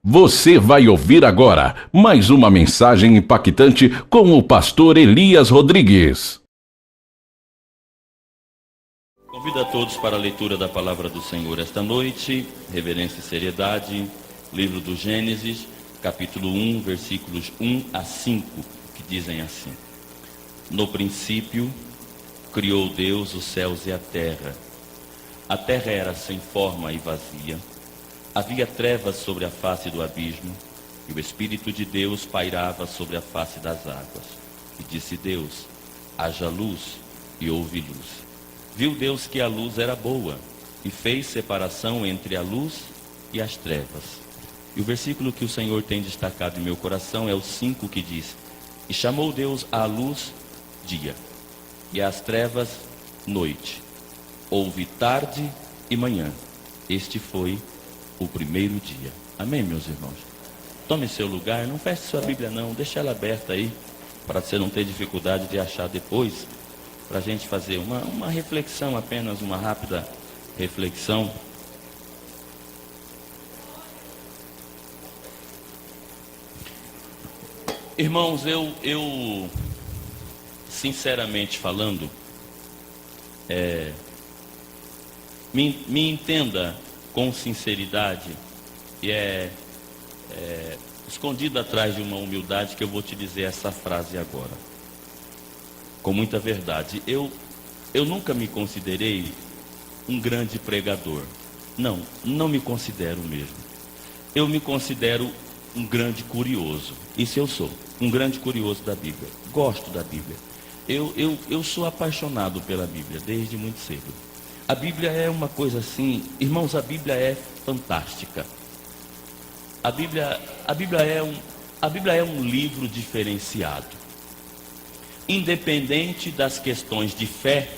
Você vai ouvir agora mais uma mensagem impactante com o pastor Elias Rodrigues. Convido a todos para a leitura da palavra do Senhor esta noite, reverência e seriedade, livro do Gênesis, capítulo 1, versículos 1 a 5, que dizem assim: No princípio, criou Deus os céus e a terra. A terra era sem forma e vazia. Havia trevas sobre a face do abismo, e o Espírito de Deus pairava sobre a face das águas. E disse Deus: haja luz, e houve luz. Viu Deus que a luz era boa, e fez separação entre a luz e as trevas. E o versículo que o Senhor tem destacado em meu coração é o 5, que diz: E chamou Deus à luz dia, e às trevas noite. Houve tarde e manhã. Este foi o primeiro dia. Amém, meus irmãos? Tome seu lugar, não feche sua Bíblia não, deixe ela aberta aí, para você não ter dificuldade de achar depois, para a gente fazer uma reflexão, apenas uma rápida reflexão. Irmãos, eu sinceramente falando, me entenda com sinceridade, e escondido atrás de uma humildade, que eu vou te dizer essa frase agora, com muita verdade. Eu nunca me considerei um grande pregador. Não me considero mesmo. Eu me considero um grande curioso. Isso eu sou, um grande curioso da Bíblia. Gosto da Bíblia. Eu sou apaixonado pela Bíblia desde muito cedo. A Bíblia é uma coisa assim, irmãos, a Bíblia é fantástica. A Bíblia é um livro diferenciado. Independente das questões de fé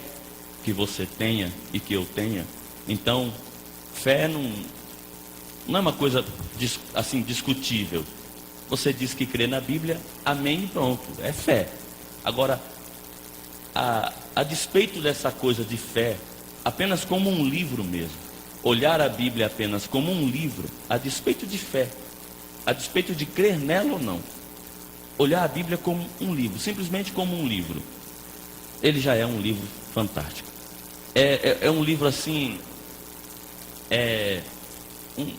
que você tenha e que eu tenha, então, fé não é uma coisa assim discutível. Você diz que crê na Bíblia, amém e pronto, é fé. Agora, a despeito dessa coisa de fé, apenas como um livro mesmo, olhar a Bíblia apenas como um livro, a despeito de fé, a despeito de crer nela ou não, olhar a Bíblia como um livro, simplesmente como um livro, ele já é um livro fantástico. É um livro assim,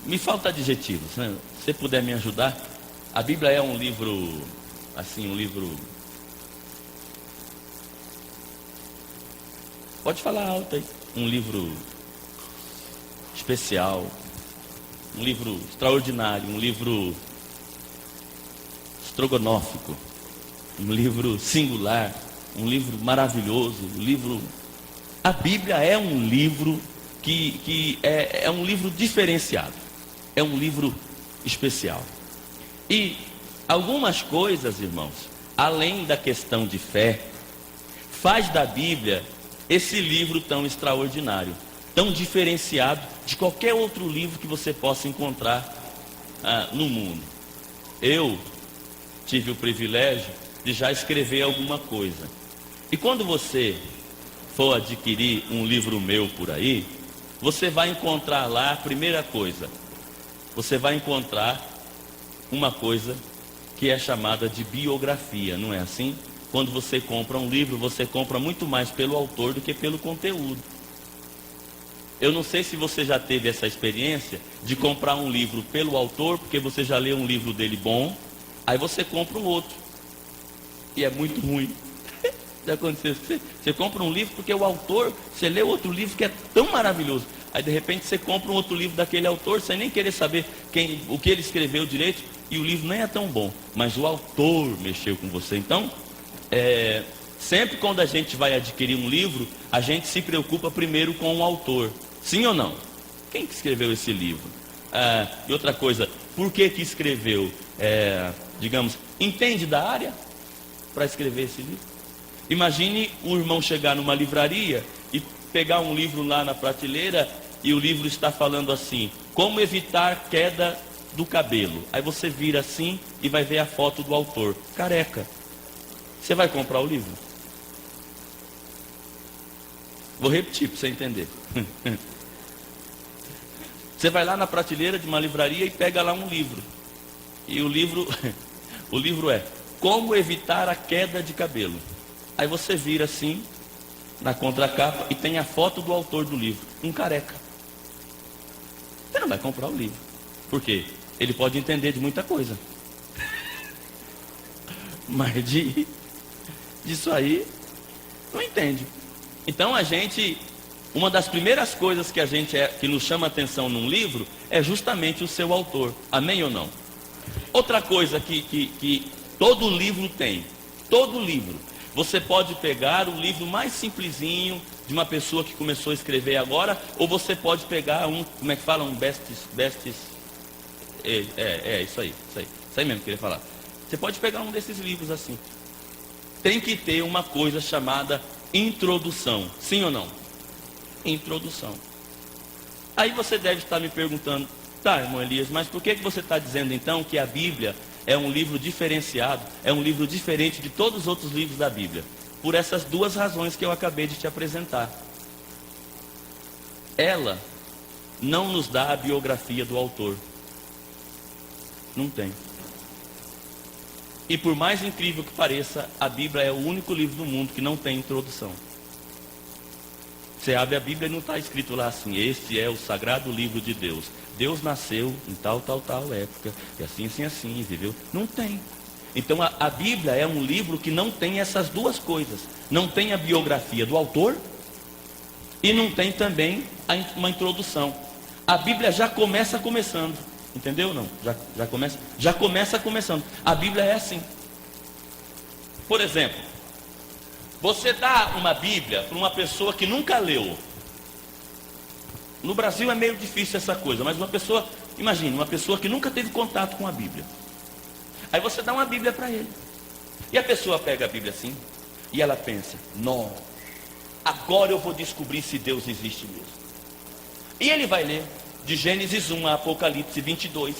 me falta adjetivos, né? Se você puder me ajudar. A Bíblia é um livro, assim, um livro, pode falar alto aí, um livro especial, um livro extraordinário, um livro estrogonófico, um livro singular, um livro maravilhoso, A Bíblia é um livro que é um livro diferenciado, é um livro especial. E algumas coisas, irmãos, além da questão de fé, faz da Bíblia esse livro tão extraordinário, tão diferenciado de qualquer outro livro que você possa encontrar no mundo. Eu tive o privilégio de já escrever alguma coisa. E quando você for adquirir um livro meu por aí, você vai encontrar lá, a primeira coisa, você vai encontrar uma coisa que é chamada de biografia, não é assim? Quando você compra um livro, você compra muito mais pelo autor do que pelo conteúdo. Eu não sei se você já teve essa experiência de comprar um livro pelo autor, porque você já leu um livro dele bom, aí você compra um outro, e é muito ruim. Já aconteceu? Você compra um livro porque o autor, você lê outro livro que é tão maravilhoso, aí de repente você compra um outro livro daquele autor, sem nem querer saber o que ele escreveu direito, e o livro nem é tão bom, mas o autor mexeu com você. Então, sempre quando a gente vai adquirir um livro, a gente se preocupa primeiro com o autor. Sim ou não? Quem que escreveu esse livro? E outra coisa, por que escreveu? Digamos, entende da área para escrever esse livro? Imagine o irmão chegar numa livraria e pegar um livro lá na prateleira, e o livro está falando assim: como evitar queda do cabelo. Aí você vira assim e vai ver a foto do autor, careca. Você vai comprar o livro? Vou repetir para você entender. Você vai lá na prateleira de uma livraria e pega lá um livro. E o livro, o livro é Como Evitar a Queda de Cabelo. Aí você vira assim, na contracapa, e tem a foto do autor do livro, um careca. Você não vai comprar o livro. Por quê? Ele pode entender de muita coisa. Mas disso aí, não entende. Então uma das primeiras coisas que nos chama atenção num livro é justamente o seu autor. Amém ou não? Outra coisa que todo livro tem, todo livro, você pode pegar o livro mais simplesinho de uma pessoa que começou a escrever agora, ou você pode pegar como é que fala, um isso aí mesmo que eu queria falar. Você pode pegar um desses livros assim. Tem que ter uma coisa chamada introdução, sim ou não? Introdução. Aí você deve estar me perguntando, tá, irmão Elias, mas por que você está dizendo então que a Bíblia é um livro diferenciado, é um livro diferente de todos os outros livros da Bíblia? Por essas duas razões que eu acabei de te apresentar. Ela não nos dá a biografia do autor. Não tem. E por mais incrível que pareça, a Bíblia é o único livro do mundo que não tem introdução. Você abre a Bíblia e não está escrito lá assim: este é o sagrado livro de Deus. Deus nasceu em tal época, e assim, viveu. Não tem. Então a Bíblia é um livro que não tem essas duas coisas. Não tem a biografia do autor e não tem também uma introdução. A Bíblia já começa começando. Entendeu ou não? Já começa começando. A Bíblia é assim. Por exemplo, você dá uma Bíblia para uma pessoa que nunca leu. No Brasil é meio difícil essa coisa, mas imagine, uma pessoa que nunca teve contato com a Bíblia. Aí você dá uma Bíblia para ele. E a pessoa pega a Bíblia assim, e ela pensa: não, agora eu vou descobrir se Deus existe mesmo. E ele vai ler de Gênesis 1 a Apocalipse 22,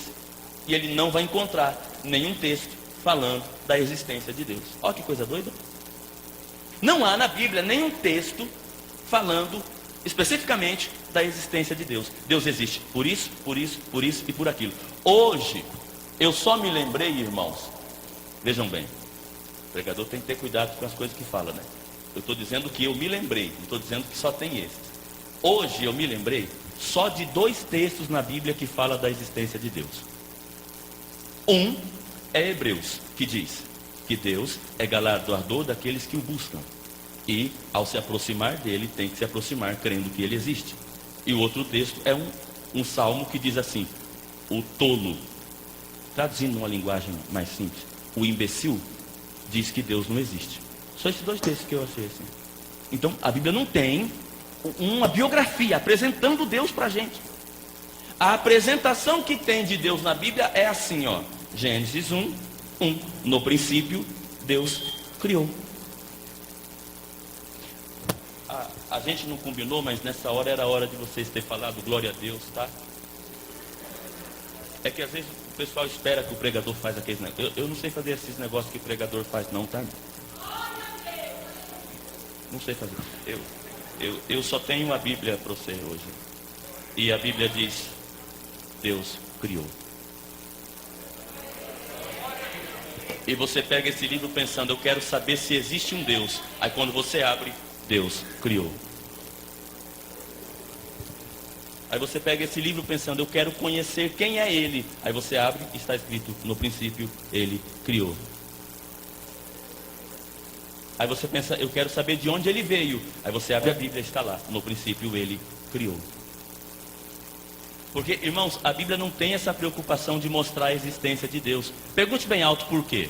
e ele não vai encontrar nenhum texto falando da existência de Deus. Olha que coisa doida. Não há na Bíblia nenhum texto falando especificamente da existência de Deus. Deus existe por isso e por aquilo. Hoje, eu só me lembrei, irmãos, vejam bem, o pregador tem que ter cuidado com as coisas que fala, né? Eu estou dizendo que eu me lembrei, não estou dizendo que só tem esses. Hoje eu me lembrei só de 2 textos na Bíblia que fala da existência de Deus. Um é Hebreus, que diz que Deus é galardoador daqueles que o buscam. E ao se aproximar dele, tem que se aproximar crendo que ele existe. E o outro texto é um salmo que diz assim: o tolo, traduzindo uma linguagem mais simples, o imbecil diz que Deus não existe. Só esses 2 textos que eu achei assim. Então a Bíblia não tem uma biografia apresentando Deus para a gente. A apresentação que tem de Deus na Bíblia é assim, ó: Gênesis 1, no princípio Deus criou. A gente não combinou, mas nessa hora era a hora de vocês terem falado glória a Deus, tá? É que às vezes o pessoal espera que o pregador faz aqueles negócios. Eu não sei fazer esses negócios que o pregador faz não, tá? Não sei fazer. Eu só tenho uma Bíblia para você hoje. E a Bíblia diz: Deus criou. E você pega esse livro pensando: eu quero saber se existe um Deus. Aí quando você abre, Deus criou. Aí você pega esse livro pensando: eu quero conhecer quem é Ele. Aí você abre e está escrito: no princípio Ele criou. Aí você pensa: eu quero saber de onde Ele veio. Aí você abre a Bíblia e está lá: no princípio Ele criou. Porque, irmãos, a Bíblia não tem essa preocupação de mostrar a existência de Deus. Pergunte bem alto por quê.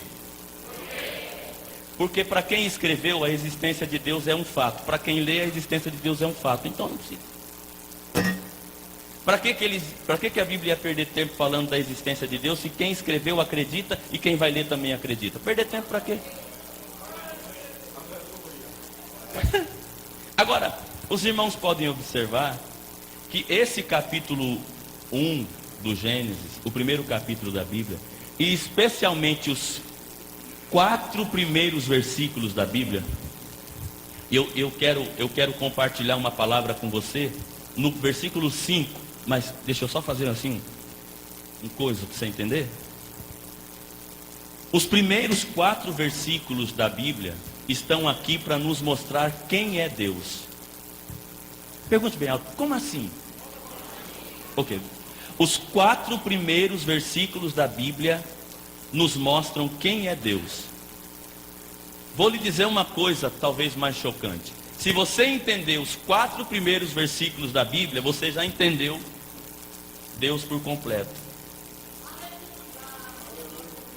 Porque para quem escreveu, a existência de Deus é um fato. Para quem lê, a existência de Deus é um fato. Então não precisa. Para que a Bíblia ia perder tempo falando da existência de Deus, se quem escreveu acredita e quem vai ler também acredita? Perder tempo para quê? Agora, os irmãos podem observar que esse capítulo 1 do Gênesis, o primeiro capítulo da Bíblia, e especialmente os 4 primeiros versículos da Bíblia, eu quero compartilhar uma palavra com você no versículo 5, mas deixa eu só fazer assim, uma coisa para você entender. Os primeiros 4 versículos da Bíblia estão aqui para nos mostrar quem é Deus. Pergunte bem alto, como assim? Ok. Os 4 primeiros versículos da Bíblia nos mostram quem é Deus. Vou lhe dizer uma coisa talvez mais chocante. Se você entender os 4 primeiros versículos da Bíblia, você já entendeu Deus por completo.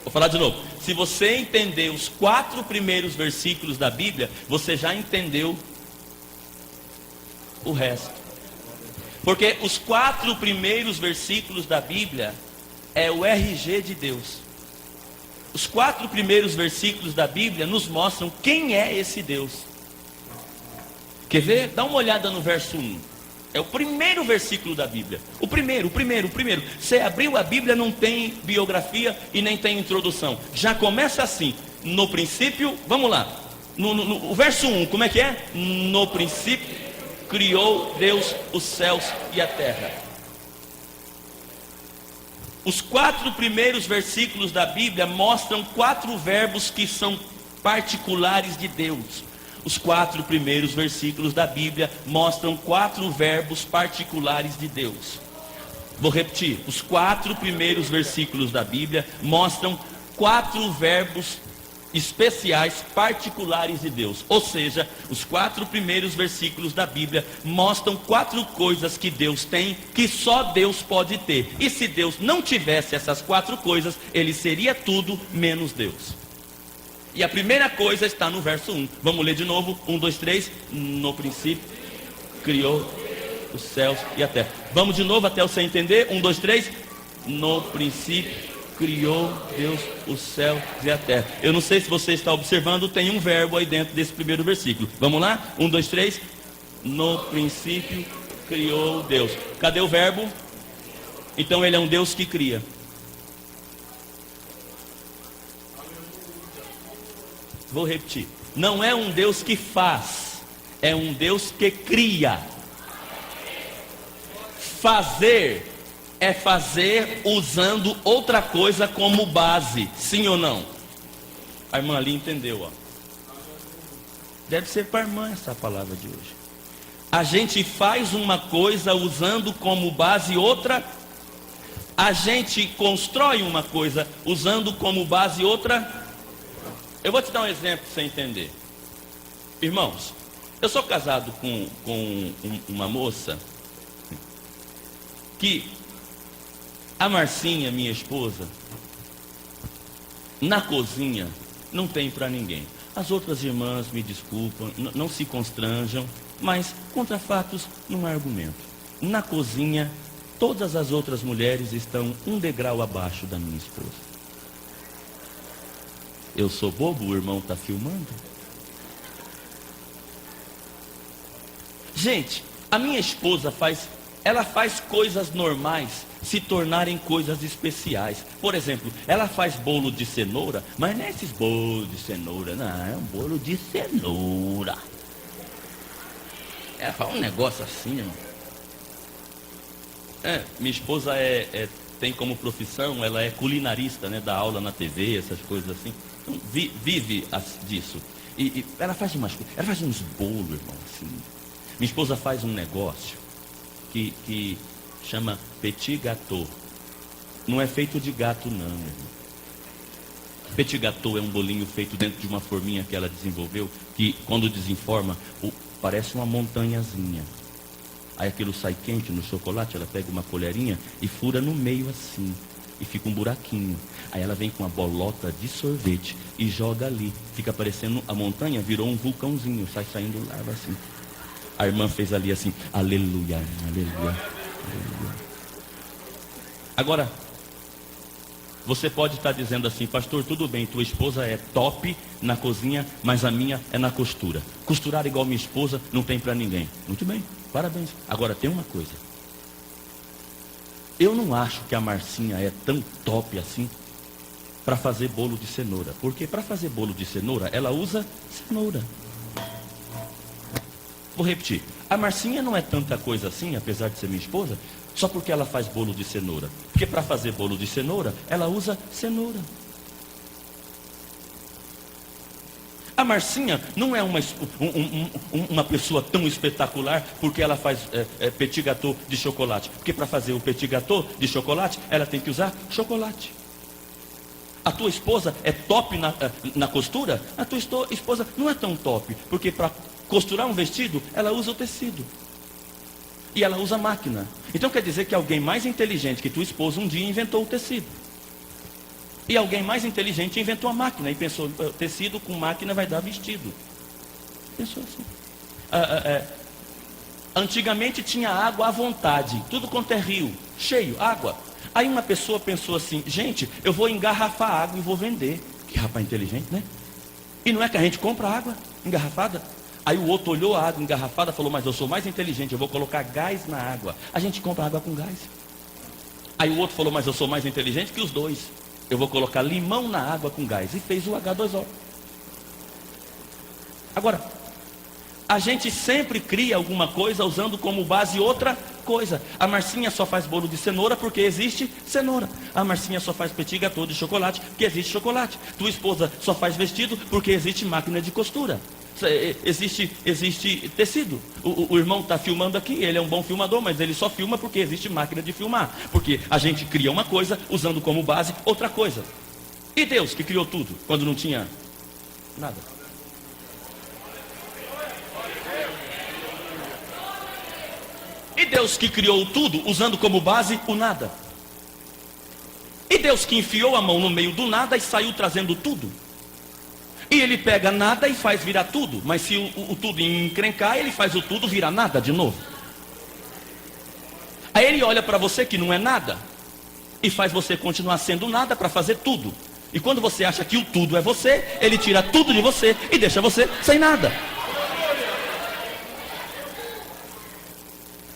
Vou falar de novo. Se você entender os 4 primeiros versículos da Bíblia, você já entendeu o resto. Porque os 4 primeiros versículos da Bíblia é o RG de Deus. Os 4 primeiros versículos da Bíblia nos mostram quem é esse Deus. Quer ver? Dá uma olhada no verso 1. É o primeiro versículo da Bíblia. O primeiro. Você abriu a Bíblia, não tem biografia e nem tem introdução. Já começa assim. No princípio, vamos lá. O verso 1, como é que é? No princípio, criou Deus os céus e a terra. Os 4 primeiros versículos da Bíblia mostram 4 verbos que são particulares de Deus. Os 4 primeiros versículos da Bíblia mostram 4 verbos particulares de Deus. Vou repetir. Os 4 primeiros versículos da Bíblia mostram 4 verbos especiais particulares de Deus. Ou seja, os 4 primeiros versículos da Bíblia mostram 4 coisas que Deus tem, que só Deus pode ter. E se Deus não tivesse essas 4 coisas, Ele seria tudo menos Deus. E a primeira coisa está no verso 1. Vamos ler de novo. 1, 2, 3. No princípio, criou os céus e a terra. Vamos de novo até você entender. 1, 2, 3. No princípio, criou Deus os céus e a terra. Eu não sei se você está observando, tem um verbo aí dentro desse primeiro versículo. Vamos lá? 1, 2, 3. No princípio, criou Deus. Cadê o verbo? Então Ele é um Deus que cria. Vou repetir. Não é um Deus que faz, é um Deus que cria. Fazer é fazer usando outra coisa como base. Sim ou não? A irmã ali entendeu, ó. Deve ser para a irmã essa palavra de hoje. A gente faz uma coisa usando como base outra. A gente constrói uma coisa usando como base outra. Eu vou te dar um exemplo para você entender. Irmãos, eu sou casado com uma moça que a Marcinha, minha esposa, na cozinha não tem para ninguém. As outras irmãs me desculpam, não se constranjam, mas contra fatos não há argumento. Na cozinha, todas as outras mulheres estão um degrau abaixo da minha esposa. Eu sou bobo, o irmão está filmando. Gente, a minha esposa faz coisas normais se tornarem coisas especiais. Por exemplo, ela faz bolo de cenoura, mas não é esses bolos de cenoura, não, é um bolo de cenoura. Ela faz um negócio assim, irmão. Minha esposa tem como profissão, ela é culinarista, né, dá aula na TV, essas coisas assim. Então, vive disso. E ela faz uns bolos, irmão, assim. Minha esposa faz um negócio que chama petit gâteau. Não é feito de gato não, irmão. Petit gâteau é um bolinho feito dentro de uma forminha que ela desenvolveu, que quando desenforma, parece uma montanhazinha. Aí aquilo sai quente no chocolate, ela pega uma colherinha e fura no meio assim, e fica um buraquinho. Aí ela vem com uma bolota de sorvete e joga ali. Fica parecendo a montanha, virou um vulcãozinho, sai saindo lava assim. A irmã fez ali assim, aleluia, aleluia, aleluia. Agora, você pode estar dizendo assim, pastor, tudo bem, tua esposa é top na cozinha, mas a minha é na costura. Costurar igual minha esposa não tem para ninguém. Muito bem, parabéns. Agora tem uma coisa. Eu não acho que a Marcinha é tão top assim para fazer bolo de cenoura. Porque para fazer bolo de cenoura, ela usa cenoura. Vou repetir. A Marcinha não é tanta coisa assim, apesar de ser minha esposa, só porque ela faz bolo de cenoura. Porque para fazer bolo de cenoura, ela usa cenoura. A Marcinha não é uma pessoa tão espetacular porque ela faz petit gâteau de chocolate. Porque para fazer o petit gâteau de chocolate, ela tem que usar chocolate. A tua esposa é top na costura? A tua esposa não é tão top, porque para costurar um vestido, ela usa o tecido. E ela usa máquina. Então quer dizer que alguém mais inteligente que tua esposa um dia inventou o tecido. E alguém mais inteligente inventou a máquina e pensou, tecido com máquina vai dar vestido. Pensou assim. Antigamente tinha água à vontade, tudo quanto é rio, cheio, água. Aí uma pessoa pensou assim, gente, eu vou engarrafar água e vou vender. Que rapaz inteligente, né? E não é que a gente compra água engarrafada? Aí o outro olhou a água engarrafada e falou, mas eu sou mais inteligente, eu vou colocar gás na água. A gente compra água com gás. Aí o outro falou, mas eu sou mais inteligente que os dois. Eu vou colocar limão na água com gás. E fez o H2O. Agora, a gente sempre cria alguma coisa usando como base outra coisa. A Marcinha só faz bolo de cenoura porque existe cenoura. A Marcinha só faz petit gâteau de chocolate porque existe chocolate. Tua esposa só faz vestido porque existe máquina de costura. Existe tecido. O irmão está filmando aqui, ele é um bom filmador, mas ele só filma porque existe máquina de filmar. Porque a gente cria uma coisa usando como base outra coisa. E Deus que criou tudo quando não tinha nada? E Deus que criou tudo usando como base o nada? E Deus que enfiou a mão no meio do nada e saiu trazendo tudo? E ele pega nada e faz virar tudo. Mas se o tudo encrencar, ele faz o tudo virar nada de novo. Aí ele olha para você que não é nada e faz você continuar sendo nada para fazer tudo. E quando você acha que o tudo é você, ele tira tudo de você e deixa você sem nada.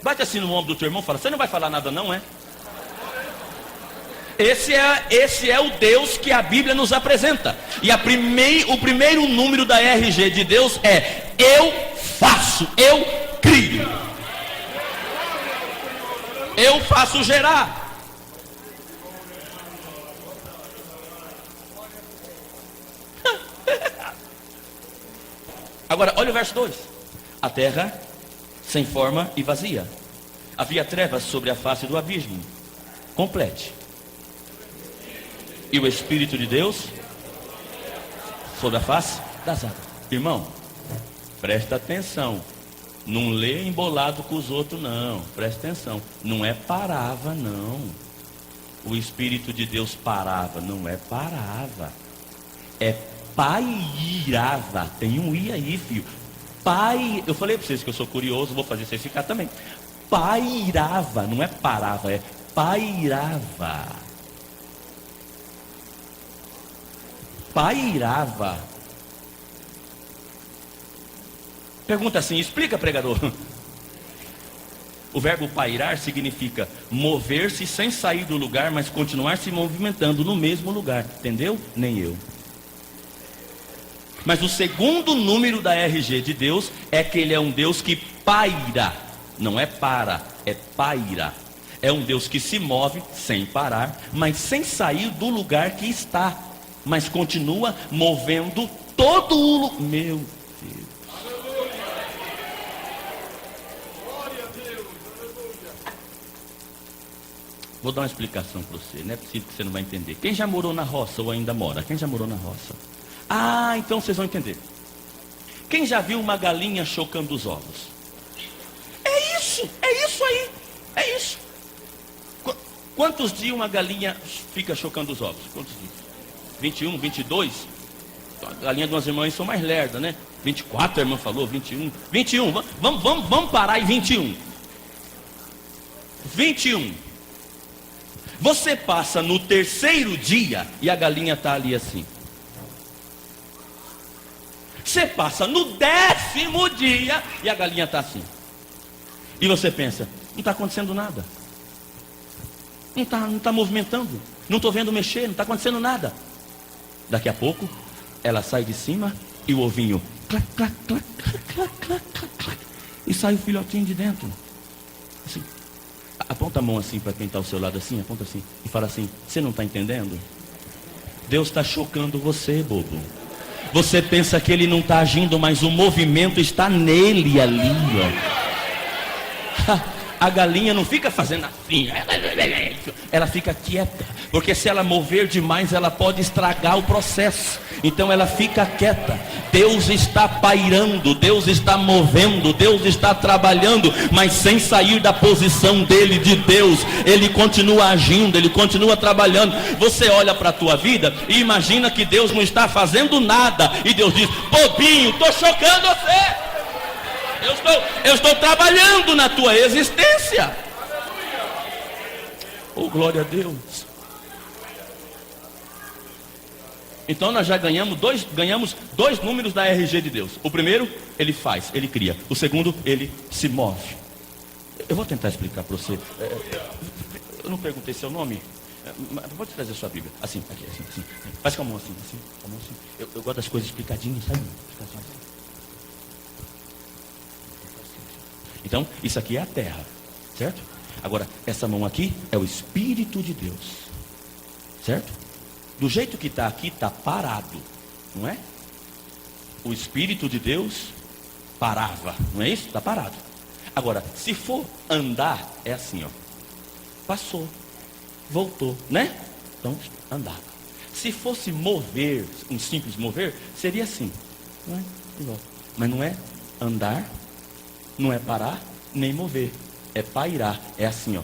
Bate assim no ombro do teu irmão e fala, você não vai falar nada não, é? Esse é o Deus que a Bíblia nos apresenta. E o primeiro número da RG de Deus é: eu faço, eu crio. Eu faço gerar. Agora, olha o verso 2. A terra sem forma e vazia. Havia trevas sobre a face do abismo. Complete. E o Espírito de Deus sobre a face das águas. Irmão, presta atenção. Não lê embolado com os outros, não. Presta atenção. Não é parava, não. O Espírito de Deus parava. Não é parava. É pairava. Tem um i aí, filho. Pai. Eu falei para vocês que eu sou curioso, vou fazer vocês ficar também. Pairava. Não é parava, é pairava. Pairava. Pergunta assim, explica, pregador. O verbo pairar significa mover-se sem sair do lugar, mas continuar se movimentando no mesmo lugar. Entendeu? Nem eu. Mas o segundo número da RG de Deus é que ele é um Deus que paira. Não é para, é paira. É um Deus que se move sem parar, mas sem sair do lugar que está. Mas continua movendo todo o lugar. Meu Deus. Vou dar uma explicação para você. Não é possível que você não vai entender. Quem já morou na roça ou ainda mora? Quem já morou na roça? Ah, então vocês vão entender. Quem já viu uma galinha chocando os ovos? É isso aí. É isso. Quantos dias uma galinha fica chocando os ovos? Quantos dias? 21, 22, a galinha de umas irmãs são mais lerdas, né? 24, a irmã falou, 21, vamos parar em 21. 21. Você passa no terceiro dia e a galinha está ali assim. Você passa no 10º dia e a galinha está assim. E você pensa, não está acontecendo nada. Não está movimentando. Não estou vendo mexer, não está acontecendo nada. Daqui a pouco, ela sai de cima e o ovinho clac, clac, clac, clac, clac, clac, clac, clac, e sai o filhotinho de dentro. Assim, aponta a mão assim para quem está ao seu lado assim, aponta assim e fala assim, você não está entendendo? Deus está chocando você, bobo. Você pensa que ele não está agindo, mas o movimento está nele ali, ó. A galinha não fica fazendo assim, ela fica quieta, porque se ela mover demais, ela pode estragar o processo. Então ela fica quieta. Deus está pairando, Deus está movendo, Deus está trabalhando, mas sem sair da posição dele, de Deus. Ele continua agindo, ele continua trabalhando. Você olha para a tua vida e imagina que Deus não está fazendo nada, e Deus diz: bobinho, estou chocando você. Eu estou trabalhando na tua existência. Oh, glória a Deus. Então nós já ganhamos dois números da RG de Deus. O primeiro, ele faz, ele cria. O segundo, ele se move. Eu vou tentar explicar para você. Eu não perguntei seu nome. Pode trazer sua Bíblia. Assim, aqui, assim. Faz com a mão assim, com a mão assim. Eu gosto das coisas explicadinhas, sabe? Explicadinhas. Então, isso aqui é a terra, certo? Agora, essa mão aqui é o Espírito de Deus, certo? Do jeito que está aqui, está parado, não é? O Espírito de Deus parava, não é isso? Está parado. Agora, se for andar, é assim, ó. Passou, voltou, né? Então, andava. Se fosse mover, um simples mover, seria assim, não é? Mas não é andar, não é parar, nem mover. É pairar. É assim, ó.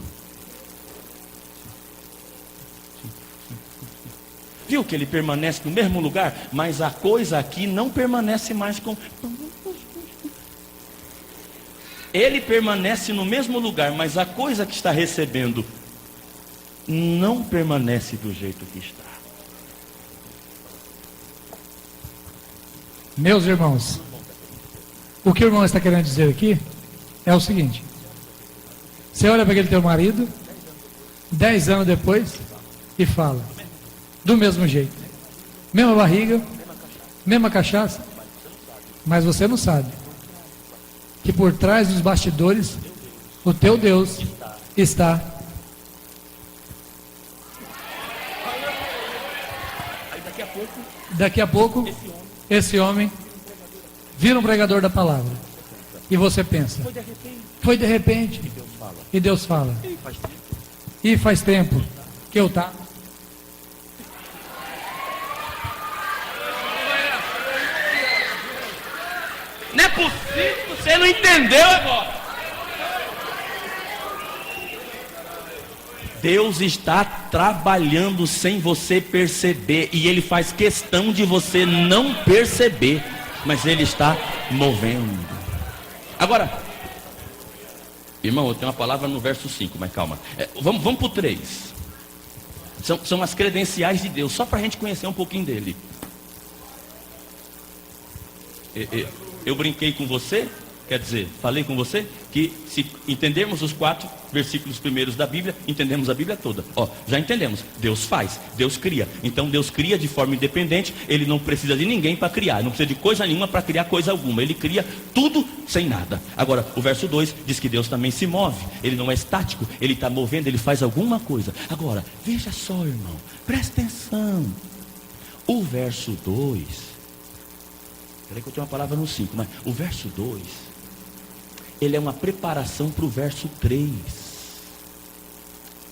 Viu que ele permanece no mesmo lugar? Mas a coisa aqui não permanece mais com... Ele permanece no mesmo lugar, mas a coisa que está recebendo não permanece do jeito que está. Meus irmãos, o que o irmão está querendo dizer aqui é o seguinte: você olha para aquele teu marido 10 anos depois e fala do mesmo jeito, mesma barriga, mesma cachaça, mas você não sabe que por trás dos bastidores o teu Deus está. Daqui a pouco esse homem vira um pregador da palavra. E você pensa: foi de repente. E Deus fala: e faz tempo que eu tá. Não é possível, você não entendeu agora. Deus está trabalhando sem você perceber, e Ele faz questão de você não perceber, mas Ele está movendo. Agora, irmão, eu tenho uma palavra no verso 5, mas calma. Vamos para o 3. São as credenciais de Deus, só para a gente conhecer um pouquinho dele. Eu brinquei com você, quer dizer, falei com você, que se entendermos os 4 versículos primeiros da Bíblia, entendemos a Bíblia toda. Ó, já entendemos, Deus faz, Deus cria. Então Deus cria de forma independente, Ele não precisa de ninguém para criar, não precisa de coisa nenhuma para criar coisa alguma. Ele cria tudo sem nada. Agora, o verso 2 diz que Deus também se move, Ele não é estático, Ele está movendo, Ele faz alguma coisa. Agora, veja só, irmão, presta atenção. O verso 2, peraí que eu tenho uma palavra no 5, mas o verso 2, ele é uma preparação para o verso 3.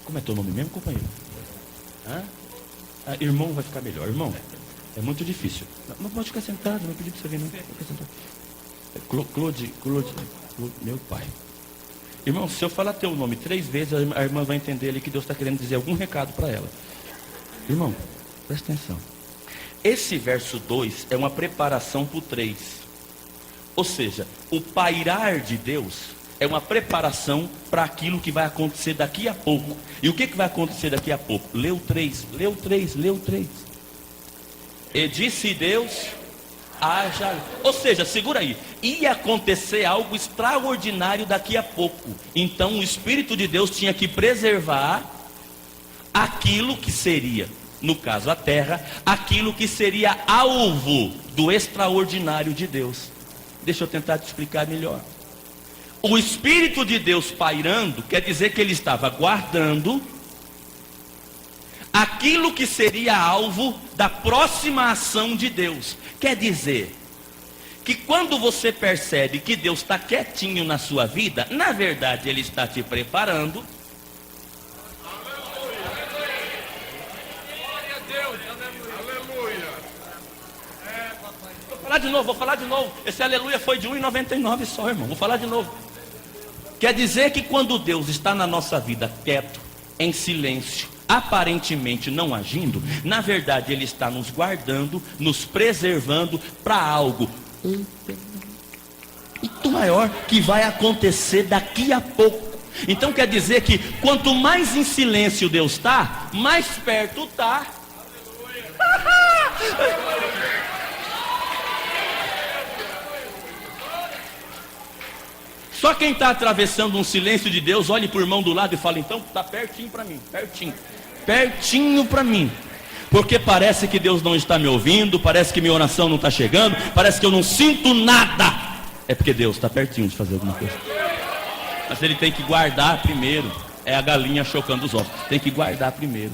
Como é teu nome mesmo, companheiro? Irmão vai ficar melhor. Irmão, é muito difícil. Não pode ficar sentado, não pedi para você vir, não. Claude, meu pai. Irmão, se eu falar teu nome 3 vezes, a irmã vai entender ali que Deus está querendo dizer algum recado para ela. Irmão, presta atenção. Esse verso 2 é uma preparação para o 3. Ou seja, o pairar de Deus é uma preparação para aquilo que vai acontecer daqui a pouco. E o que vai acontecer daqui a pouco? Lê o 3. E disse Deus, haja. Ou seja, segura aí. Ia acontecer algo extraordinário daqui a pouco. Então o Espírito de Deus tinha que preservar aquilo que seria, no caso a terra, aquilo que seria alvo do extraordinário de Deus. Deixa eu tentar te explicar melhor. O Espírito de Deus pairando quer dizer que Ele estava guardando aquilo que seria alvo da próxima ação de Deus, Quer dizer que quando você percebe que Deus está quietinho na sua vida, na verdade Ele está te preparando. Vou falar de novo. Esse aleluia foi de 1,99 só, irmão. Vou falar de novo. Quer dizer que quando Deus está na nossa vida quieto, em silêncio, aparentemente não agindo, na verdade Ele está nos guardando, nos preservando para algo muito maior que vai acontecer daqui a pouco. Então quer dizer que quanto mais em silêncio Deus está, mais perto está. Só quem está atravessando um silêncio de Deus, olhe para o irmão do lado e fala: então está pertinho para mim, pertinho para mim. Porque parece que Deus não está me ouvindo, parece que minha oração não está chegando, parece que eu não sinto nada. É porque Deus está pertinho de fazer alguma coisa. Mas Ele tem que guardar primeiro. É a galinha chocando os ovos. Tem que guardar primeiro.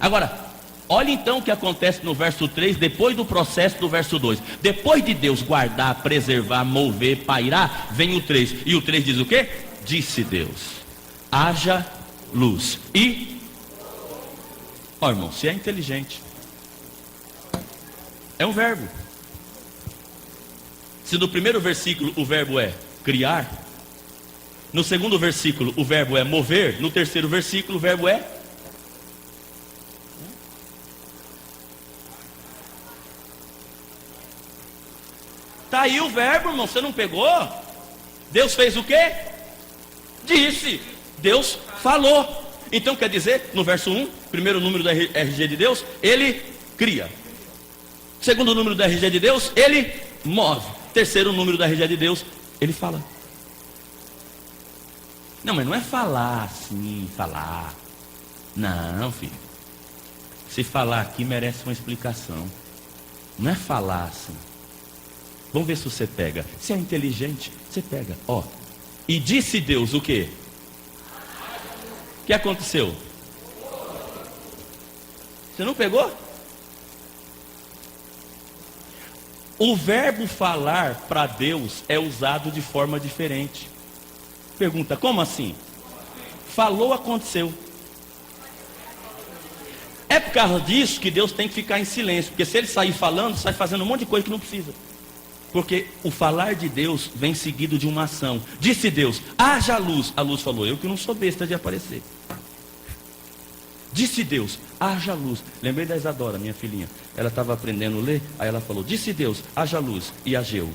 Agora, olha então o que acontece no verso 3, depois do processo do verso 2. Depois de Deus guardar, preservar, mover, pairar, vem o 3. E o 3 diz o quê? Disse Deus: haja luz. E, ó irmão, se é inteligente, é um verbo. Se no primeiro versículo o verbo é criar, no segundo versículo o verbo é mover, no terceiro versículo o verbo é... Está aí o verbo, irmão, você não pegou? Deus fez o quê? Disse. Deus falou. Então quer dizer, no verso 1, primeiro número do RG de Deus, Ele cria. Segundo número do RG de Deus, Ele move. Terceiro número do RG de Deus, Ele fala. Não, mas não é falar assim, falar. Não, filho. Se falar aqui merece uma explicação. Não é falar assim. Vamos ver se você pega. Se é inteligente, você pega. Ó. E disse Deus o quê? O que aconteceu? Você não pegou? O verbo falar para Deus é usado de forma diferente. Pergunta, como assim? Falou, aconteceu. É por causa disso que Deus tem que ficar em silêncio. Porque se Ele sair falando, sai fazendo um monte de coisa que não precisa. Porque o falar de Deus vem seguido de uma ação. Disse Deus, haja luz. A luz falou: eu que não sou besta de aparecer. Disse Deus, haja luz. Lembrei da Isadora, minha filhinha. Ela estava aprendendo a ler. Aí ela falou: disse Deus, haja luz. E ageu.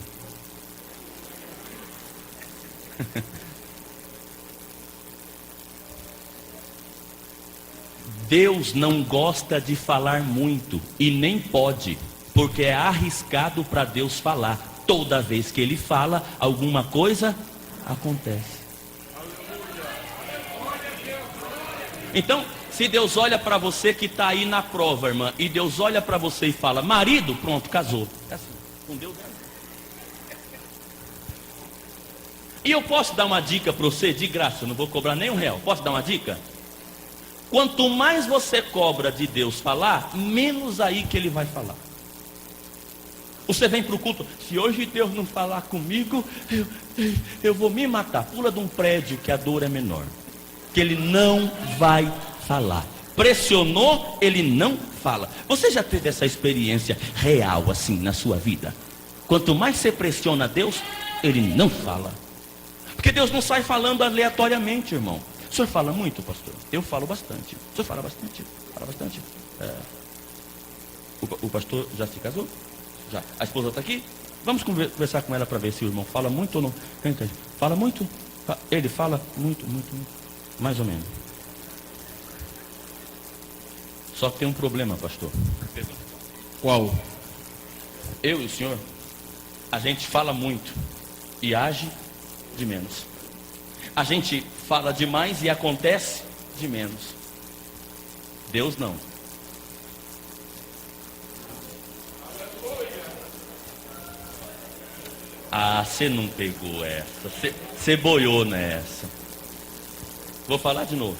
Deus não gosta de falar muito. E nem pode. Porque é arriscado para Deus falar. Toda vez que Ele fala, alguma coisa acontece. Então, se Deus olha para você que está aí na prova, irmã, e Deus olha para você e fala: marido, pronto, casou. É assim, com Deus é. E eu posso dar uma dica para você, de graça, eu não vou cobrar nem R$1. Posso dar uma dica? Quanto mais você cobra de Deus falar, menos aí que Ele vai falar. Você vem para o culto: se hoje Deus não falar comigo, eu vou me matar. Pula de um prédio que a dor é menor. Que Ele não vai falar. Pressionou, Ele não fala. Você já teve essa experiência real assim na sua vida? Quanto mais você pressiona Deus, Ele não fala. Porque Deus não sai falando aleatoriamente, irmão. O senhor fala muito, pastor? Eu falo bastante. O senhor fala bastante? Fala bastante. O pastor já se casou? Já. A esposa está aqui? Vamos conversar com ela para ver se o irmão fala muito ou não. Fala muito? Ele fala muito. Mais ou menos. Só que tem um problema, pastor. Qual? Eu e o senhor, a gente fala muito e age de menos. A gente fala demais e acontece de menos. Deus não. Ah, você não pegou essa. Você boiou nessa. Vou falar de novo.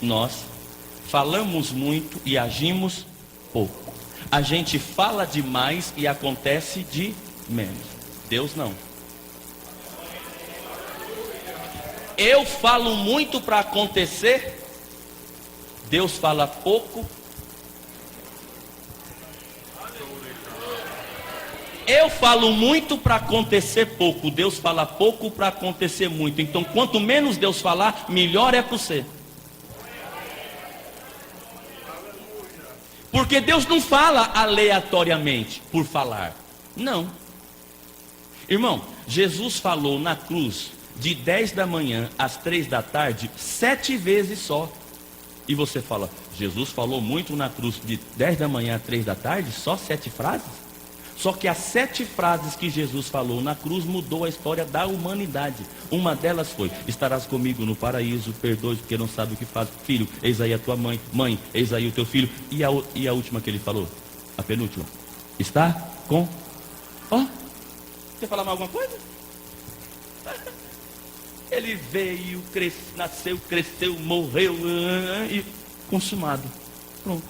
Nós falamos muito e agimos pouco. A gente fala demais e acontece de menos. Deus não. Eu falo muito para acontecer, Deus fala pouco. Eu falo muito para acontecer pouco, Deus fala pouco para acontecer muito. Então, quanto menos Deus falar, melhor é para você. Porque Deus não fala aleatoriamente por falar. Não. Irmão, Jesus falou na cruz de 10 da manhã às 3 da tarde 7 vezes só. E você fala, Jesus falou muito na cruz de 10 da manhã às 3 da tarde? Só 7 frases? Só que as 7 frases que Jesus falou na cruz mudou a história da humanidade. Uma delas foi: estarás comigo no paraíso, perdoe porque não sabe o que faz. Filho, eis aí a tua mãe. Mãe, eis aí o teu filho. E a última que ele falou? A penúltima. Está com... Ó, quer falar mais alguma coisa? Ele veio, nasceu, cresceu, morreu e consumado. Pronto.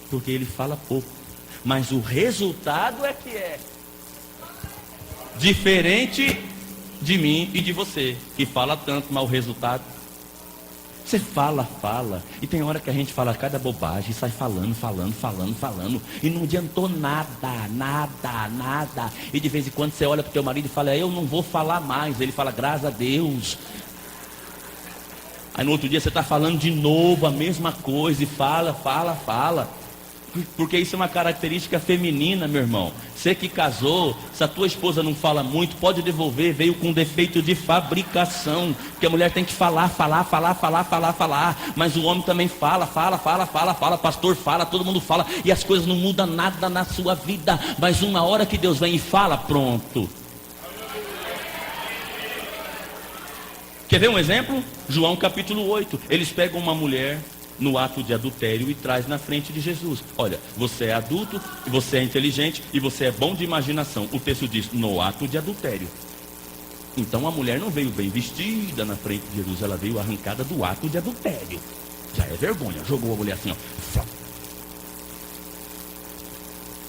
Porque ele fala pouco. Mas o resultado é que é diferente de mim e de você, que fala tanto, mas o resultado... Você fala, e tem hora que a gente fala cada bobagem, sai falando, e não adiantou nada. E de vez em quando você olha para o teu marido e fala, eu não vou falar mais. Ele fala, graças a Deus. Aí no outro dia você está falando de novo a mesma coisa, e fala. Porque isso é uma característica feminina, meu irmão. Você que casou, se a tua esposa não fala muito, pode devolver, veio com defeito de fabricação. Porque a mulher tem que falar. Mas o homem também fala, pastor fala, todo mundo fala. E as coisas não mudam nada na sua vida. Mas uma hora que Deus vem e fala, pronto. Quer ver um exemplo? João capítulo 8. Eles pegam uma mulher no ato de adultério e traz na frente de Jesus. Olha, você é adulto, você é inteligente e você é bom de imaginação. O texto diz, no ato de adultério. Então a mulher não veio bem vestida na frente de Jesus, ela veio arrancada do ato de adultério. Já é vergonha. Jogou a mulher assim, ó.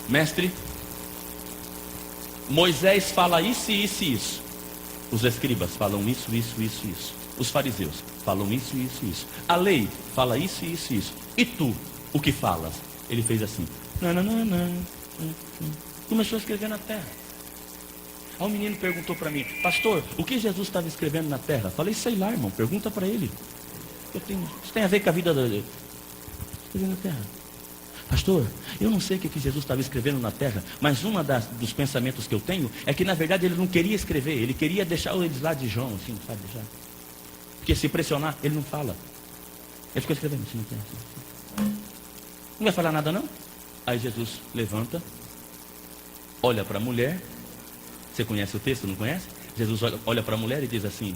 Mestre, Moisés fala isso e isso e isso. Os escribas falam isso. Os fariseus falam isso. A lei fala isso. E tu, o que falas? Ele fez assim. Começou a escrever na terra. Aí o menino perguntou para mim, pastor, o que Jesus estava escrevendo na terra? Falei, sei lá, irmão, pergunta para ele. Isso tem a ver com a vida dele. Escrevendo na terra. Pastor, eu não sei o que Jesus estava escrevendo na terra, mas dos pensamentos que eu tenho é que na verdade ele não queria escrever, ele queria deixar eles lá de João, assim, sabe, deixar. Porque se pressionar, ele não fala. Ele ficou escrevendo assim, não vai falar nada não? Aí Jesus levanta, olha para a mulher. Você conhece o texto, não conhece? Jesus olha para a mulher e diz assim,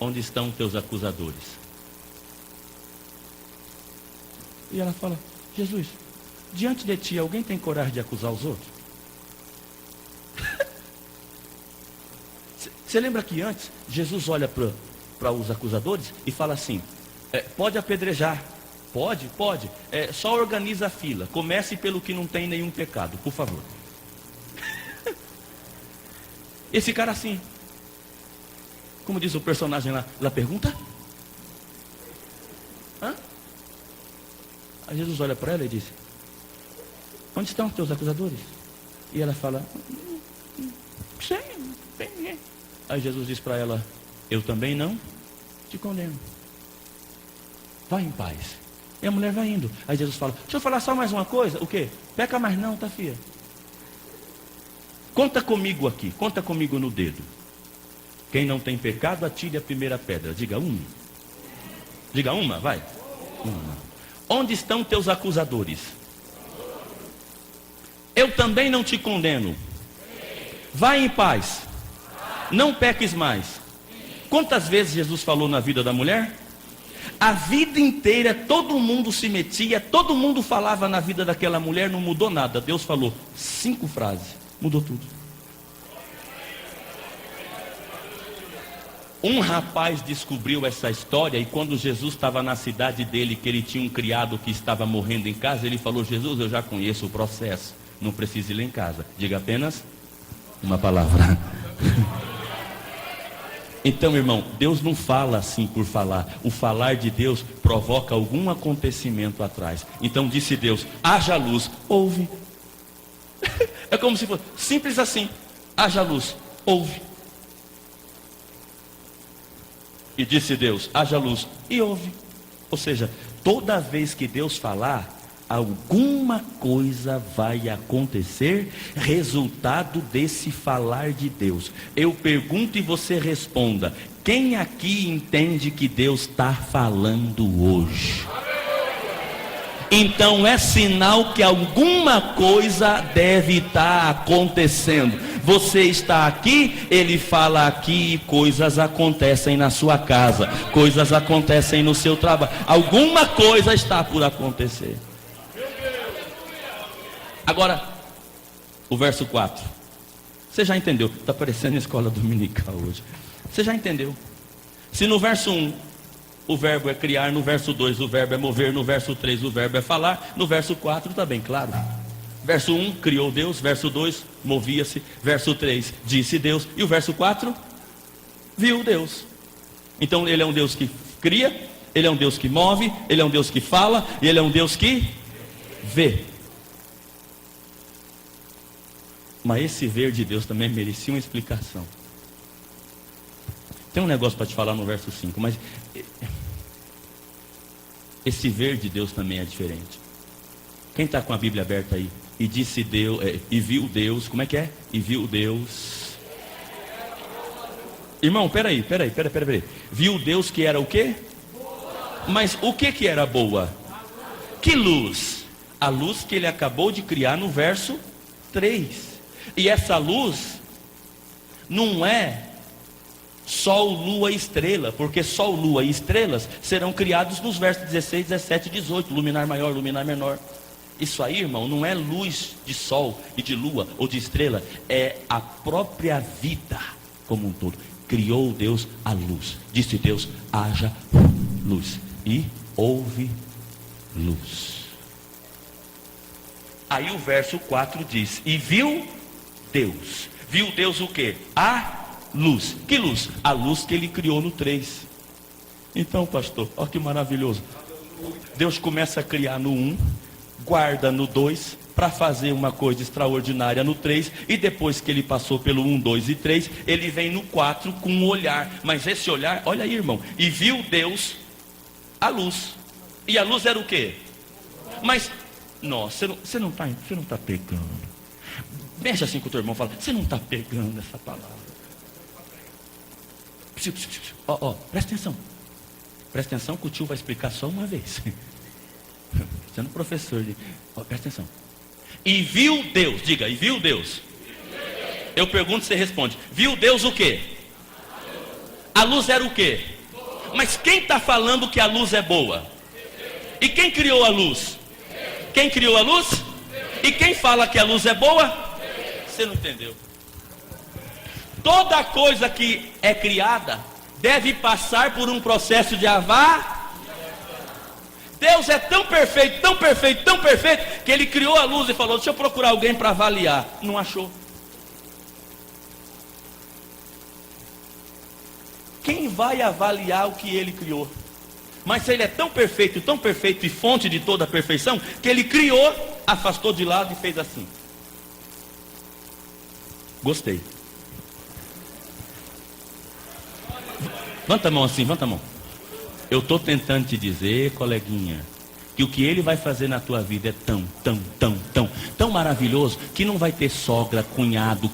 onde estão teus acusadores? E ela fala, Jesus, diante de ti alguém tem coragem de acusar os outros? Você lembra que antes Jesus olha para os acusadores e fala assim, pode apedrejar, pode, só organiza a fila, comece pelo que não tem nenhum pecado, por favor. Esse cara assim, como diz o personagem lá, ela pergunta, hã? Aí Jesus olha para ela e diz, onde estão os teus acusadores? E ela fala, sei, não tem ninguém. Aí Jesus diz para ela, eu também não te condeno. Vai em paz. E a mulher vai indo. Aí Jesus fala, deixa eu falar só mais uma coisa. O quê? Peca mais não, tá, filha? Conta comigo aqui, conta comigo no dedo. Quem não tem pecado, atire a primeira pedra. Diga uma. Diga uma, vai. Uma. Onde estão teus acusadores? Eu também não te condeno. Vai em paz. Não peques mais. Quantas vezes Jesus falou na vida da mulher? A vida inteira todo mundo se metia, todo mundo falava na vida daquela mulher, não mudou nada. Deus falou 5 frases, mudou tudo. Um rapaz descobriu essa história e quando Jesus estava na cidade dele, que ele tinha um criado que estava morrendo em casa, ele falou: Jesus, eu já conheço o processo, não preciso ir lá em casa, diga apenas uma palavra. Então, irmão, Deus não fala assim por falar. O falar de Deus provoca algum acontecimento atrás. Então disse Deus: haja luz, ouve. É como se fosse simples assim: haja luz, ouve. E disse Deus: haja luz, e ouve. Ou seja, toda vez que Deus falar, alguma coisa vai acontecer, resultado desse falar de Deus. Eu pergunto e você responda: quem aqui entende que Deus está falando hoje? Então é sinal que alguma coisa deve estar acontecendo. Você está aqui, ele fala aqui, coisas acontecem na sua casa, coisas acontecem no seu trabalho. Alguma coisa está por acontecer. Agora, o verso 4. Você já entendeu? Está parecendo escola dominical hoje. Você já entendeu? Se no verso 1 o verbo é criar, no verso 2 o verbo é mover, no verso 3 o verbo é falar, no verso 4 está bem claro. Verso 1, criou Deus. Verso 2, movia-se. Verso 3, disse Deus. E o verso 4, viu Deus. Então ele é um Deus que cria, ele é um Deus que move, ele é um Deus que fala, e ele é um Deus que vê. Mas esse ver de Deus também merecia uma explicação. Tem um negócio para te falar no verso 5, mas esse ver de Deus também é diferente. Quem está com a Bíblia aberta aí? E disse Deus, e viu Deus, como é que é? E viu Deus. Irmão, peraí. Viu Deus que era o quê? Mas o que era boa? Que luz? A luz que ele acabou de criar no verso 3. E essa luz não é Sol, Lua e Estrela, porque Sol, Lua e Estrelas serão criados nos versos 16, 17 e 18, luminar maior, luminar menor. Isso aí, irmão, não é luz de sol e de lua ou de estrela, é a própria vida como um todo. Criou Deus a luz, disse Deus: haja luz, e houve luz. Aí o verso 4 diz: e viu Deus o que? A luz. Que luz? A luz que ele criou no 3. Então, pastor, olha que maravilhoso. Deus começa a criar no 1, guarda no 2, para fazer uma coisa extraordinária no 3, e depois que ele passou pelo 1, 2 e 3, ele vem no 4 com um olhar. Mas esse olhar, olha aí, irmão, e viu Deus a luz. E a luz era o quê? Mas, nossa, você não está pegando. Mexe assim com o teu irmão, fala: você não está pegando essa palavra. Presta atenção que o tio vai explicar só uma vez. Sendo professor, presta atenção. E viu Deus, diga, e viu Deus. Eu pergunto, você responde: viu Deus o quê? A luz era o quê? Mas quem está falando que a luz é boa? E quem criou a luz? Quem criou a luz? E quem fala que a luz é boa? Você não entendeu. Toda coisa que é criada deve passar por um processo de avaliação. Deus é tão perfeito, que ele criou a luz e falou: deixa eu procurar alguém para avaliar. Não achou. Quem vai avaliar o que ele criou? Mas ele é tão perfeito e fonte de toda a perfeição, que ele criou, afastou de lado e fez assim. Gostei. Levanta a mão assim, levanta a mão. Eu estou tentando te dizer, coleguinha, que o que ele vai fazer na tua vida é tão maravilhoso, que não vai ter sogra, cunhado,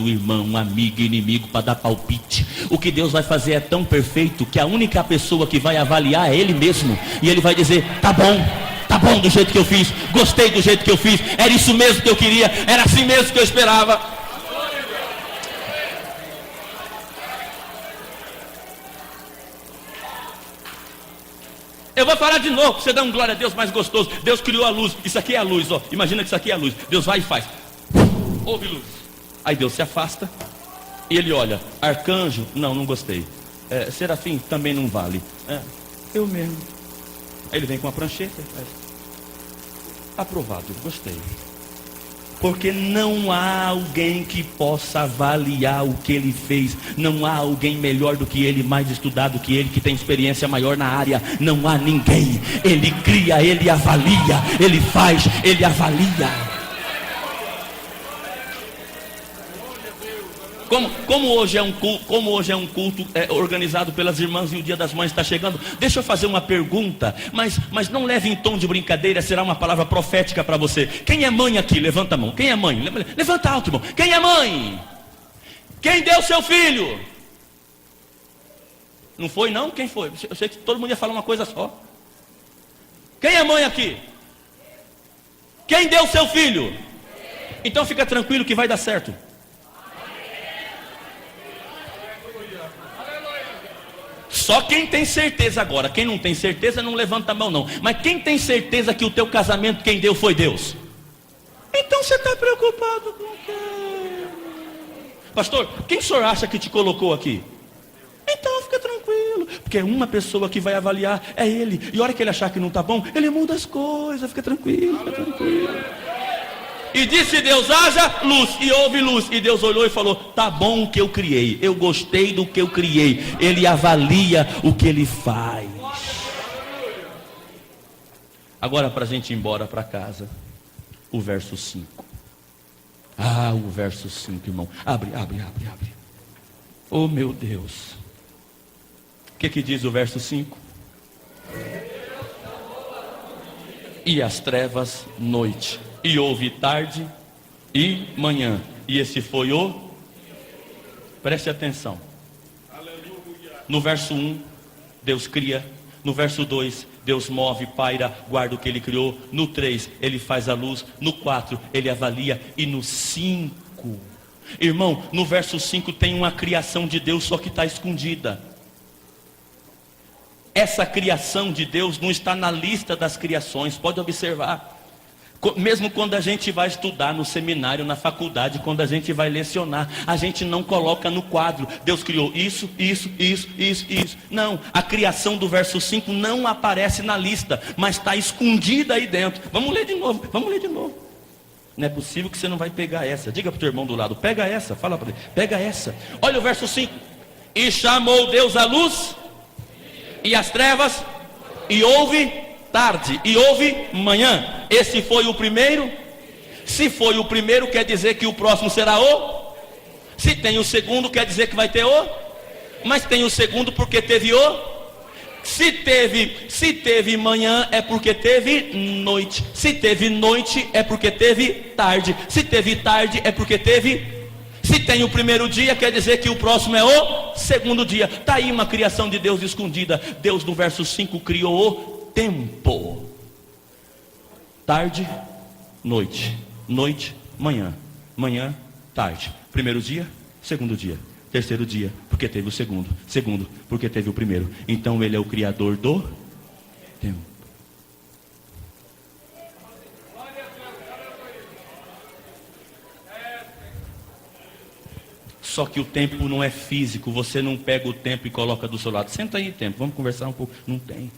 irmão, amigo, inimigo para dar palpite. O que Deus vai fazer é tão perfeito, que a única pessoa que vai avaliar é ele mesmo. E ele vai dizer: tá bom do jeito que eu fiz, gostei do jeito que eu fiz, era isso mesmo que eu queria, era assim mesmo que eu esperava. Eu vou falar de novo, você dá um glória a Deus mais gostoso. Deus criou a luz, isso aqui é a luz, ó. Imagina que isso aqui é a luz. Deus vai e faz, houve luz. Aí Deus se afasta e ele olha: arcanjo, não gostei. Serafim, também não vale. Eu mesmo. Aí ele vem com a prancheta e faz. Aprovado, gostei. Porque não há alguém que possa avaliar o que ele fez. Não há alguém melhor do que ele, mais estudado que ele, que tem experiência maior na área. Não há ninguém. Ele cria, ele avalia, ele faz, ele avalia. Como hoje é um culto organizado pelas irmãs e o Dia das Mães está chegando, deixa eu fazer uma pergunta, mas não leve em tom de brincadeira, será uma palavra profética para você. Quem é mãe aqui? Levanta a mão. Quem é mãe? Levanta alto, irmão. Quem é mãe? Quem deu seu filho? Não foi não? Quem foi? Eu sei que todo mundo ia falar uma coisa só. Quem é mãe aqui? Quem deu seu filho? Então fica tranquilo que vai dar certo. Só quem tem certeza agora. Quem não tem certeza não levanta a mão não. Mas quem tem certeza que o teu casamento quem deu foi Deus? Então você está preocupado com o quê? Pastor, quem o senhor acha que te colocou aqui? Então fica tranquilo, porque uma pessoa que vai avaliar é ele. E a hora que ele achar que não está bom, ele muda as coisas. Fica tranquilo, fica tranquilo. E disse Deus, haja luz, e houve luz. E Deus olhou e falou, tá bom o que eu criei. Eu gostei do que eu criei. Ele avalia o que ele faz. Agora para a gente ir embora para casa, o verso 5. O verso 5, irmão. Abre. Oh meu Deus. O que diz o verso 5? E as trevas noite. E houve tarde e manhã. E esse foi o... Preste atenção. No verso 1, Deus cria. No verso 2, Deus move, paira, guarda o que ele criou. No 3, ele faz a luz. No 4, ele avalia. E no 5, irmão, no verso 5 tem uma criação de Deus, só que está escondida. Essa criação de Deus não está na lista das criações. Pode observar. Mesmo quando a gente vai estudar no seminário, na faculdade, quando a gente vai lecionar, a gente não coloca no quadro, Deus criou isso. Não, a criação do verso 5 não aparece na lista, mas está escondida aí dentro. Vamos ler de novo. Não é possível que você não vai pegar essa. Diga para o teu irmão do lado, pega essa, fala para ele, pega essa. Olha o verso 5. E chamou Deus a luz, e as trevas, e houve tarde, e houve manhã. Esse foi o primeiro. Se foi o primeiro, quer dizer que o próximo será o. Se tem o segundo, quer dizer que vai ter o. Mas tem o segundo porque teve o. Se teve manhã, é porque teve noite. Se teve noite, é porque teve tarde. Se teve tarde, é porque teve. Se tem o primeiro dia, quer dizer que o próximo é o segundo dia. Está aí uma criação de Deus escondida. Deus no verso 5 criou o tempo. Tarde, noite. Noite, manhã. Manhã, tarde. Primeiro dia, segundo dia. Terceiro dia, porque teve o segundo. Segundo, porque teve o primeiro. Então ele é o criador do tempo. Só que o tempo não é físico. Você não pega o tempo e coloca do seu lado. Senta aí, tempo, vamos conversar um pouco. Não tem.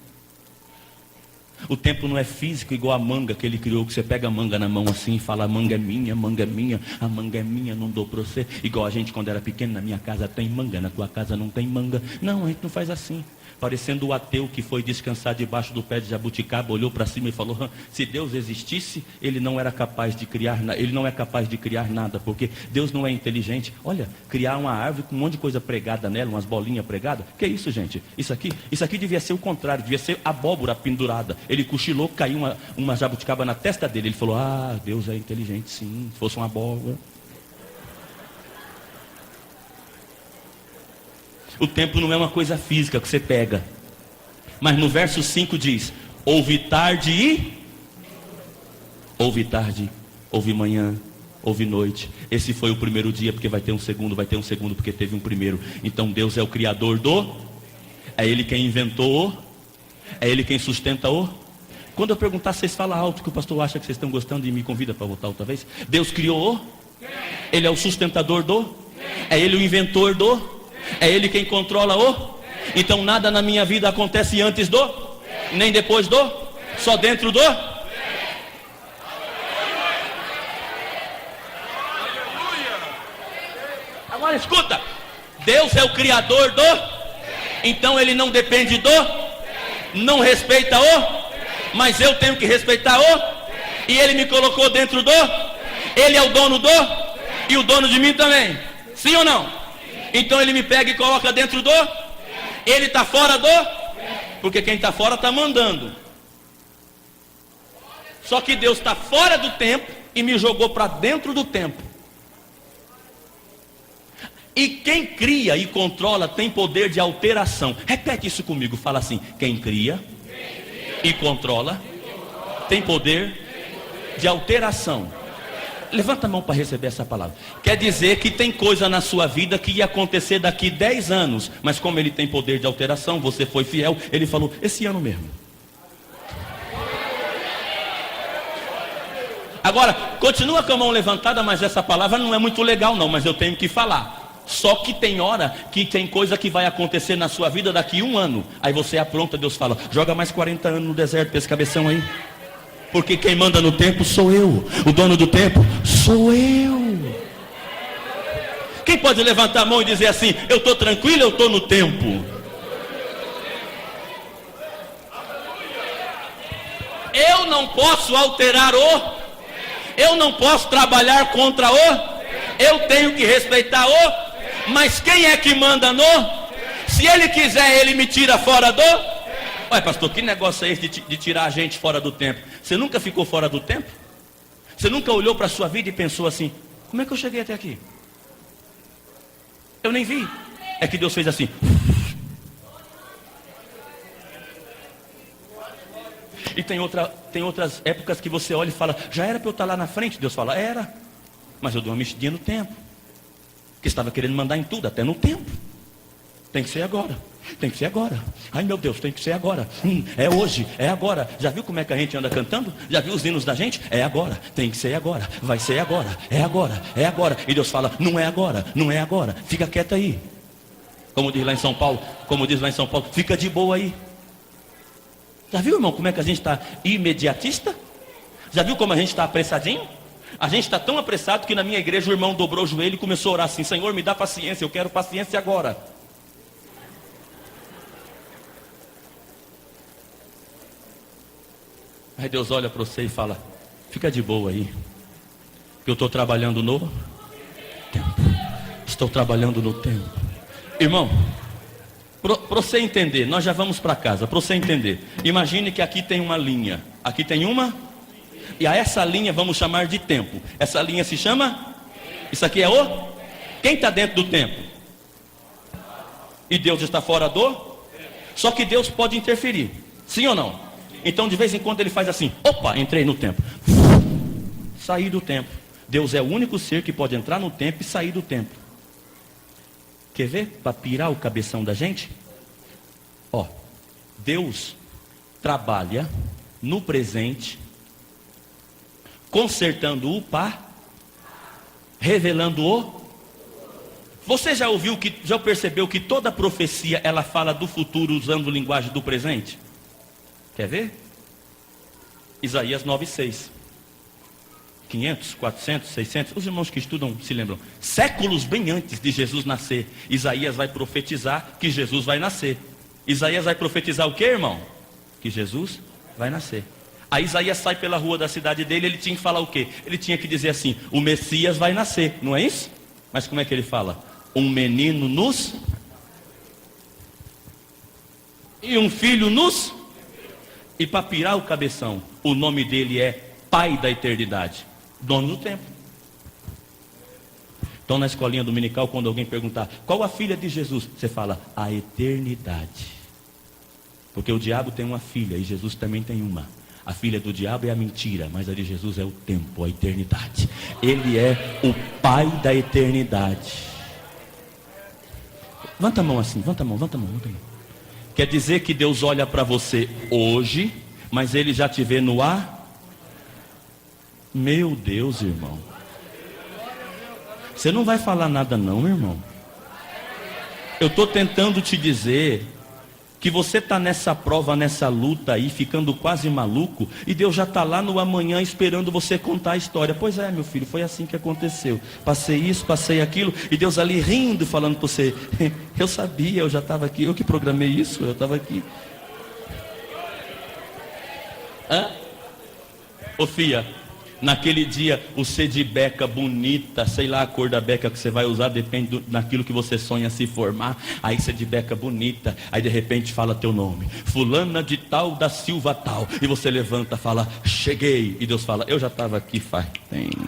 O tempo não é físico igual a manga que ele criou, que você pega a manga na mão assim e fala, a manga é minha, a manga é minha, não dou para você. Igual a gente quando era pequeno, na minha casa tem manga, na tua casa não tem manga. Não, a gente não faz assim. Parecendo o ateu que foi descansar debaixo do pé de jabuticaba, olhou para cima e falou, se Deus existisse, ele não era capaz de criar, ele não é capaz de criar nada, porque Deus não é inteligente. Olha, criar uma árvore com um monte de coisa pregada nela, umas bolinhas pregadas, que é isso, gente? Isso aqui devia ser o contrário, devia ser abóbora pendurada. Ele cochilou, caiu uma jabuticaba na testa dele, ele falou, Deus é inteligente sim, se fosse uma abóbora. O tempo não é uma coisa física que você pega. Mas no verso 5 diz, houve tarde, houve manhã, houve noite. Esse foi o primeiro dia, porque vai ter um segundo porque teve um primeiro. Então Deus é o criador do. É Ele quem inventou. É Ele quem sustenta o. Quando eu perguntar, vocês falam alto, que o pastor acha que vocês estão gostando e me convida para voltar outra vez. Deus criou o. Ele é o sustentador do. É Ele o inventor do. É Ele quem controla o. Então nada na minha vida acontece antes do, nem depois do, só dentro do. Agora escuta, Deus é o criador do, então ele não depende do, não respeita o, mas eu tenho que respeitar o, e ele me colocou dentro do, ele é o dono do, e o dono de mim também, sim ou não? Então ele me pega e coloca dentro do, ele está fora do, porque quem está fora está mandando. Só que Deus está fora do tempo e me jogou para dentro do tempo. E quem cria e controla tem poder de alteração. Repete isso comigo, fala assim: quem cria e controla tem poder de alteração. Levanta a mão para receber essa palavra. Quer dizer que tem coisa na sua vida que ia acontecer daqui 10 anos, mas como ele tem poder de alteração, você foi fiel, ele falou, esse ano mesmo. Agora, continua com a mão levantada, mas essa palavra não é muito legal não, mas eu tenho que falar. Só que tem hora que tem coisa que vai acontecer na sua vida daqui 1 ano. Aí você apronta, Deus fala, joga mais 40 anos no deserto para esse cabeção aí. Porque quem manda no tempo sou eu. O dono do tempo sou eu. Quem pode levantar a mão e dizer assim, eu estou tranquilo, eu estou no tempo? Eu não posso alterar o, eu não posso trabalhar contra o, eu tenho que respeitar o, mas quem é que manda no? Se ele quiser, ele me tira fora do. Olha, pastor, que negócio é esse de tirar a gente fora do tempo? Você nunca ficou fora do tempo? Você nunca olhou para a sua vida e pensou assim, como é que eu cheguei até aqui? Eu nem vi. É que Deus fez assim. E tem outras épocas que você olha e fala, já era para eu estar lá na frente? Deus fala, era. Mas eu dou uma mexidinha no tempo. Que estava querendo mandar em tudo, até no tempo. Tem que ser agora. Tem que ser agora. Ai meu Deus, tem que ser agora. É hoje, é agora. Já viu como é que a gente anda cantando? Já viu os hinos da gente? É agora, tem que ser agora. Vai ser agora, é agora, é agora. E Deus fala, não é agora, não é agora. Fica quieto aí. Como diz lá em São Paulo, fica de boa aí. Já viu, irmão, como é que a gente está imediatista? Já viu como a gente está apressadinho? A gente está tão apressado que na minha igreja o irmão dobrou o joelho e começou a orar assim, Senhor, me dá paciência, eu quero paciência agora. Aí Deus olha para você e fala, fica de boa aí, que eu estou trabalhando no tempo. Estou trabalhando no tempo. Irmão, para você entender, nós já vamos para casa, para você entender. Imagine que aqui tem uma linha, aqui tem uma, e a essa linha vamos chamar de tempo. Essa linha se chama, isso aqui é o, quem está dentro do tempo? E Deus está fora do, só que Deus pode interferir, sim ou não? Então de vez em quando ele faz assim, opa, entrei no tempo, saí do tempo. Deus é o único ser que pode entrar no tempo e sair do tempo. Quer ver? Para pirar o cabeção da gente. Ó, Deus trabalha no presente, consertando o revelando o. Você já ouviu já percebeu que toda profecia ela fala do futuro usando linguagem do presente? Quer ver? Isaías 9:6. 500, 400, 600, os irmãos que estudam se lembram. Séculos bem antes de Jesus nascer, Isaías vai profetizar que Jesus vai nascer. Isaías vai profetizar o que, irmão? Que Jesus vai nascer. Aí Isaías sai pela rua da cidade dele, ele tinha que falar o quê? Ele tinha que dizer assim, o Messias vai nascer, não é isso? Mas como é que ele fala? Um menino nos... E um filho nos... E para pirar o cabeção, o nome dele é Pai da Eternidade, dono do tempo. Então na escolinha dominical, quando alguém perguntar, qual a filha de Jesus? Você fala, a eternidade. Porque o diabo tem uma filha e Jesus também tem uma. A filha do diabo é a mentira, mas a de Jesus é o tempo, a eternidade. Ele é o Pai da eternidade. Levanta a mão assim, levanta a mão. Quer dizer que Deus olha para você hoje, mas Ele já te vê no ar? Meu Deus, irmão. Você não vai falar nada não, irmão. Eu estou tentando te dizer que você está nessa prova, nessa luta aí, ficando quase maluco, e Deus já está lá no amanhã esperando você contar a história. Pois é, meu filho, foi assim que aconteceu. Passei isso, passei aquilo, e Deus ali rindo, falando para você, eu sabia, eu já estava aqui, eu que programei isso, eu estava aqui. Hã? Ô filha, naquele dia o C de beca bonita, sei lá a cor da beca que você vai usar, depende daquilo que você sonha se formar. Aí C de beca bonita, aí de repente fala teu nome, fulana de tal da Silva tal, e você levanta, fala, cheguei, e Deus fala, eu já estava aqui faz tempo.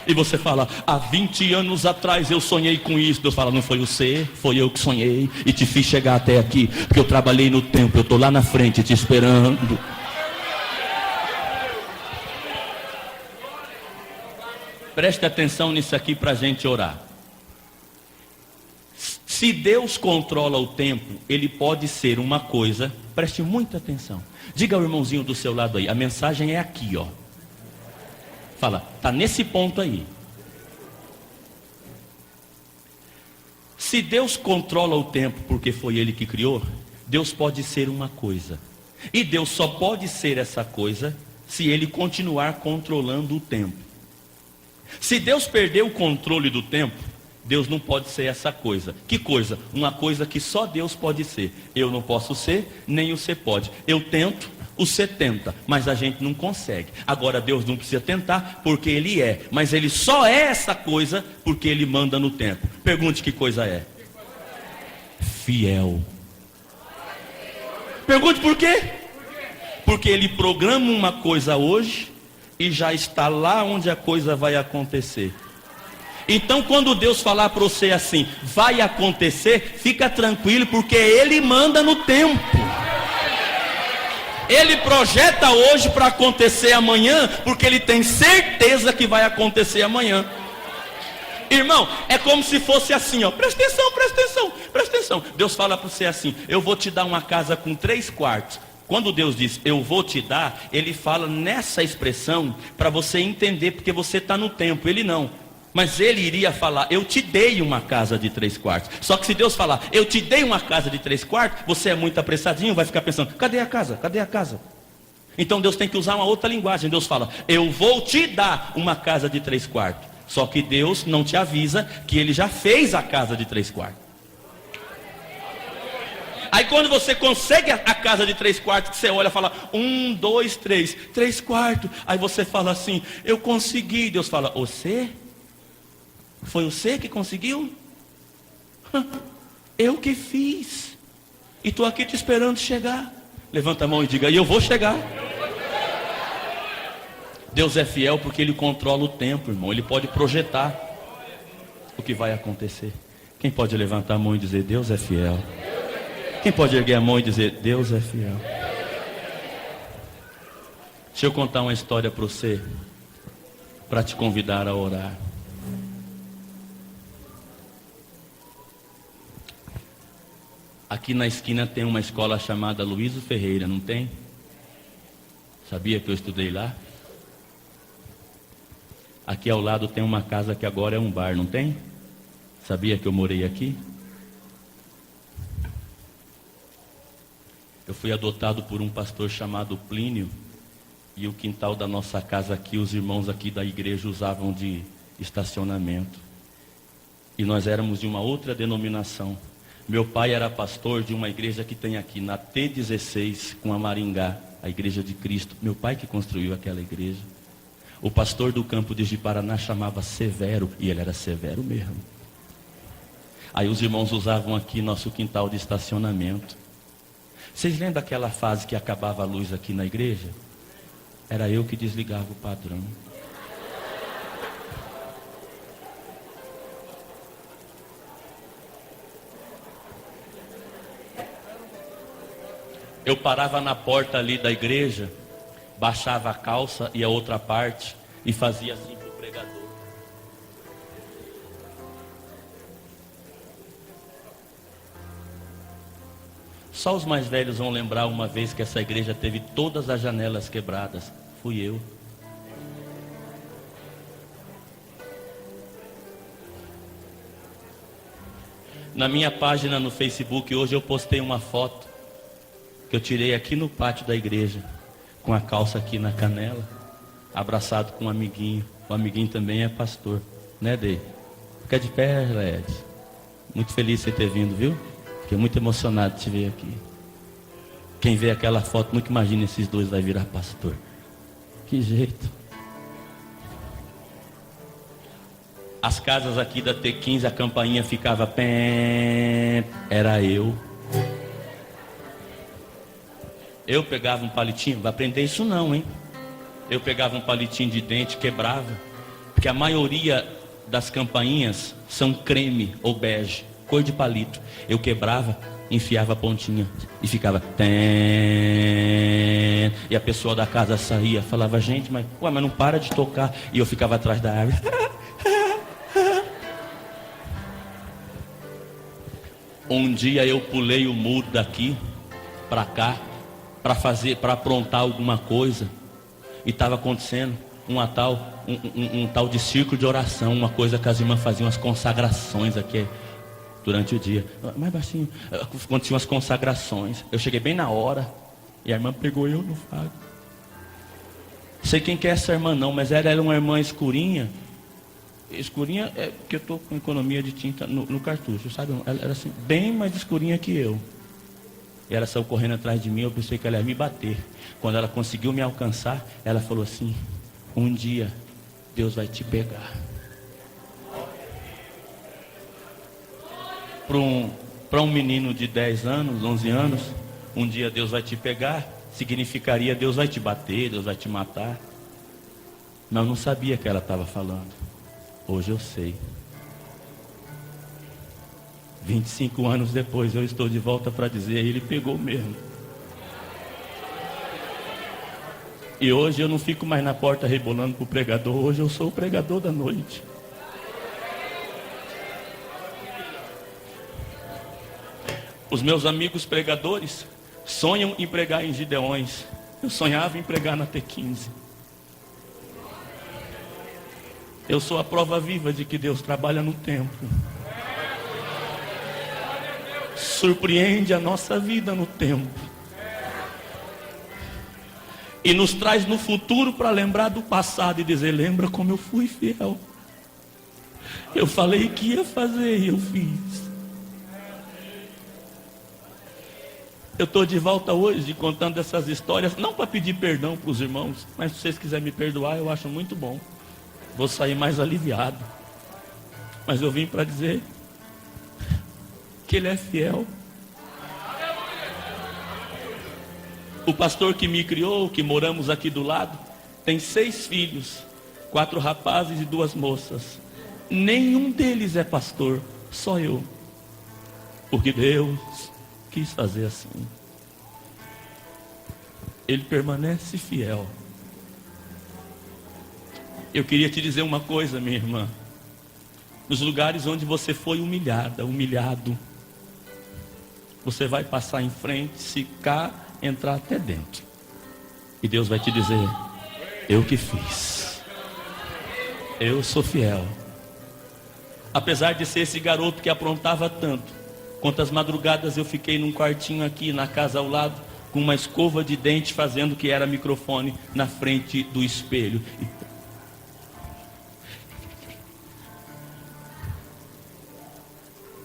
E você fala, há 20 anos atrás eu sonhei com isso. Deus fala, não foi você, foi eu que sonhei e te fiz chegar até aqui, porque eu trabalhei no tempo, eu estou lá na frente te esperando. Preste atenção nisso aqui para a gente orar. Se Deus controla o tempo, Ele pode ser uma coisa, preste muita atenção. Diga ao irmãozinho do seu lado aí, a mensagem é aqui, ó. Fala, está nesse ponto aí. Se Deus controla o tempo porque foi Ele que criou, Deus pode ser uma coisa. E Deus só pode ser essa coisa se Ele continuar controlando o tempo. Se Deus perder o controle do tempo, Deus não pode ser essa coisa. Que coisa? Uma coisa que só Deus pode ser. Eu não posso ser, nem você pode. Eu tento, você tenta, mas a gente não consegue. Agora Deus não precisa tentar, porque Ele é. Mas Ele só é essa coisa, porque Ele manda no tempo. Pergunte que coisa é. Fiel. Pergunte por quê? Porque Ele programa uma coisa hoje e já está lá onde a coisa vai acontecer. Então quando Deus falar para você assim, vai acontecer, fica tranquilo, porque Ele manda no tempo. Ele projeta hoje para acontecer amanhã, porque Ele tem certeza que vai acontecer amanhã. Irmão, é como se fosse assim, ó. Presta atenção, presta atenção, presta atenção. Deus fala para você assim, eu vou te dar uma casa com 3 quartos. Quando Deus diz, eu vou te dar, Ele fala nessa expressão para você entender, porque você está no tempo, Ele não. Mas Ele iria falar, eu te dei uma casa de 3 quartos. Só que se Deus falar, eu te dei uma casa de 3 quartos, você é muito apressadinho, vai ficar pensando, cadê a casa? Cadê a casa? Então Deus tem que usar uma outra linguagem. Deus fala, eu vou te dar uma casa de 3 quartos. Só que Deus não te avisa que Ele já fez a casa de 3 quartos. Aí quando você consegue a casa de 3 quartos, que você olha e fala, 1, 2, 3, 3 quartos. Aí você fala assim, eu consegui. Deus fala, você? Foi você que conseguiu? Eu que fiz. E estou aqui te esperando chegar. Levanta a mão e diga, e eu vou chegar. Deus é fiel porque Ele controla o tempo, irmão. Ele pode projetar o que vai acontecer. Quem pode levantar a mão e dizer, Deus é fiel? Quem pode erguer a mão e dizer, Deus é fiel? Deixa eu contar uma história para você, para te convidar a orar. Aqui na esquina tem uma escola chamada Luísio Ferreira, não tem? Sabia que eu estudei lá? Aqui ao lado tem uma casa que agora é um bar, não tem? Sabia que eu morei aqui? Eu fui adotado por um pastor chamado Plínio, e o quintal da nossa casa aqui, os irmãos aqui da igreja usavam de estacionamento. E nós éramos de uma outra denominação. Meu pai era pastor de uma igreja que tem aqui na T16 com a Maringá, a Igreja de Cristo. Meu pai que construiu aquela igreja. O pastor do campo de Ji-Paraná chamava Severo, e ele era severo mesmo. Aí os irmãos usavam aqui nosso quintal de estacionamento. Vocês lembram daquela fase que acabava a luz aqui na igreja? Era eu que desligava o padrão. Eu parava na porta ali da igreja, baixava a calça e a outra parte e fazia assim para o pregador. Só os mais velhos vão lembrar uma vez que essa igreja teve todas as janelas quebradas. Fui eu. Na minha página no Facebook hoje eu postei uma foto que eu tirei aqui no pátio da igreja, com a calça aqui na canela, abraçado com um amiguinho. O amiguinho também é pastor, né, Dei? Fica de pé, Led. Muito feliz de você ter vindo, viu? Fiquei muito emocionado de te ver aqui. Quem vê aquela foto nunca imagina esses dois vai virar pastor. Que jeito. As casas aqui da T15, a campainha ficava pé. Era eu. Eu pegava um palitinho, vai aprender isso não, hein? Eu pegava um palitinho de dente, quebrava. Porque a maioria das campainhas são creme ou bege, cor de palito. Eu quebrava, enfiava a pontinha e ficava tém. E a pessoa da casa saía, falava, gente, mas não para de tocar. E eu ficava atrás da árvore. Um dia eu pulei o muro daqui para cá para aprontar alguma coisa, e estava acontecendo um tal de círculo de oração, uma coisa que as irmãs faziam, as consagrações aqui durante o dia, mais baixinho, aconteciam as consagrações. Eu cheguei bem na hora e a irmã pegou eu no fago. Sei quem que é essa irmã não, mas ela era uma irmã escurinha. Escurinha é porque eu estou com economia de tinta no cartucho, sabe? Ela era assim, bem mais escurinha que eu. E ela saiu correndo atrás de mim, eu pensei que ela ia me bater. Quando ela conseguiu me alcançar, ela falou assim, um dia Deus vai te pegar. Para um menino de 10 anos, 11 anos, um dia Deus vai te pegar, significaria Deus vai te bater, Deus vai te matar. Mas eu não sabia que ela estava falando. Hoje eu sei. 25 anos depois eu estou de volta para dizer, ele pegou mesmo. E hoje eu não fico mais na porta rebolando para o pregador, hoje eu sou o pregador da noite. Os meus amigos pregadores sonham em pregar em Gideões. Eu sonhava em pregar na T15. Eu sou a prova viva de que Deus trabalha no tempo. Surpreende a nossa vida no tempo. E nos traz no futuro para lembrar do passado e dizer, lembra como eu fui fiel. Eu falei que ia fazer e eu fiz. Eu estou de volta hoje contando essas histórias, não para pedir perdão para os irmãos, mas se vocês quiserem me perdoar, eu acho muito bom. Vou sair mais aliviado. Mas eu vim para dizer que Ele é fiel. O pastor que me criou, que moramos aqui do lado, tem 6 filhos, 4 rapazes e 2 moças. Nenhum deles é pastor, só eu. Porque Deus quis fazer assim. Ele permanece fiel. Eu queria te dizer uma coisa, minha irmã. Nos lugares onde você foi humilhada, humilhado, você vai passar em frente, se cá, entrar até dentro. E Deus vai te dizer, eu que fiz. Eu sou fiel. Apesar de ser esse garoto que aprontava tanto, quantas madrugadas eu fiquei num quartinho aqui na casa ao lado, com uma escova de dente fazendo que era microfone na frente do espelho.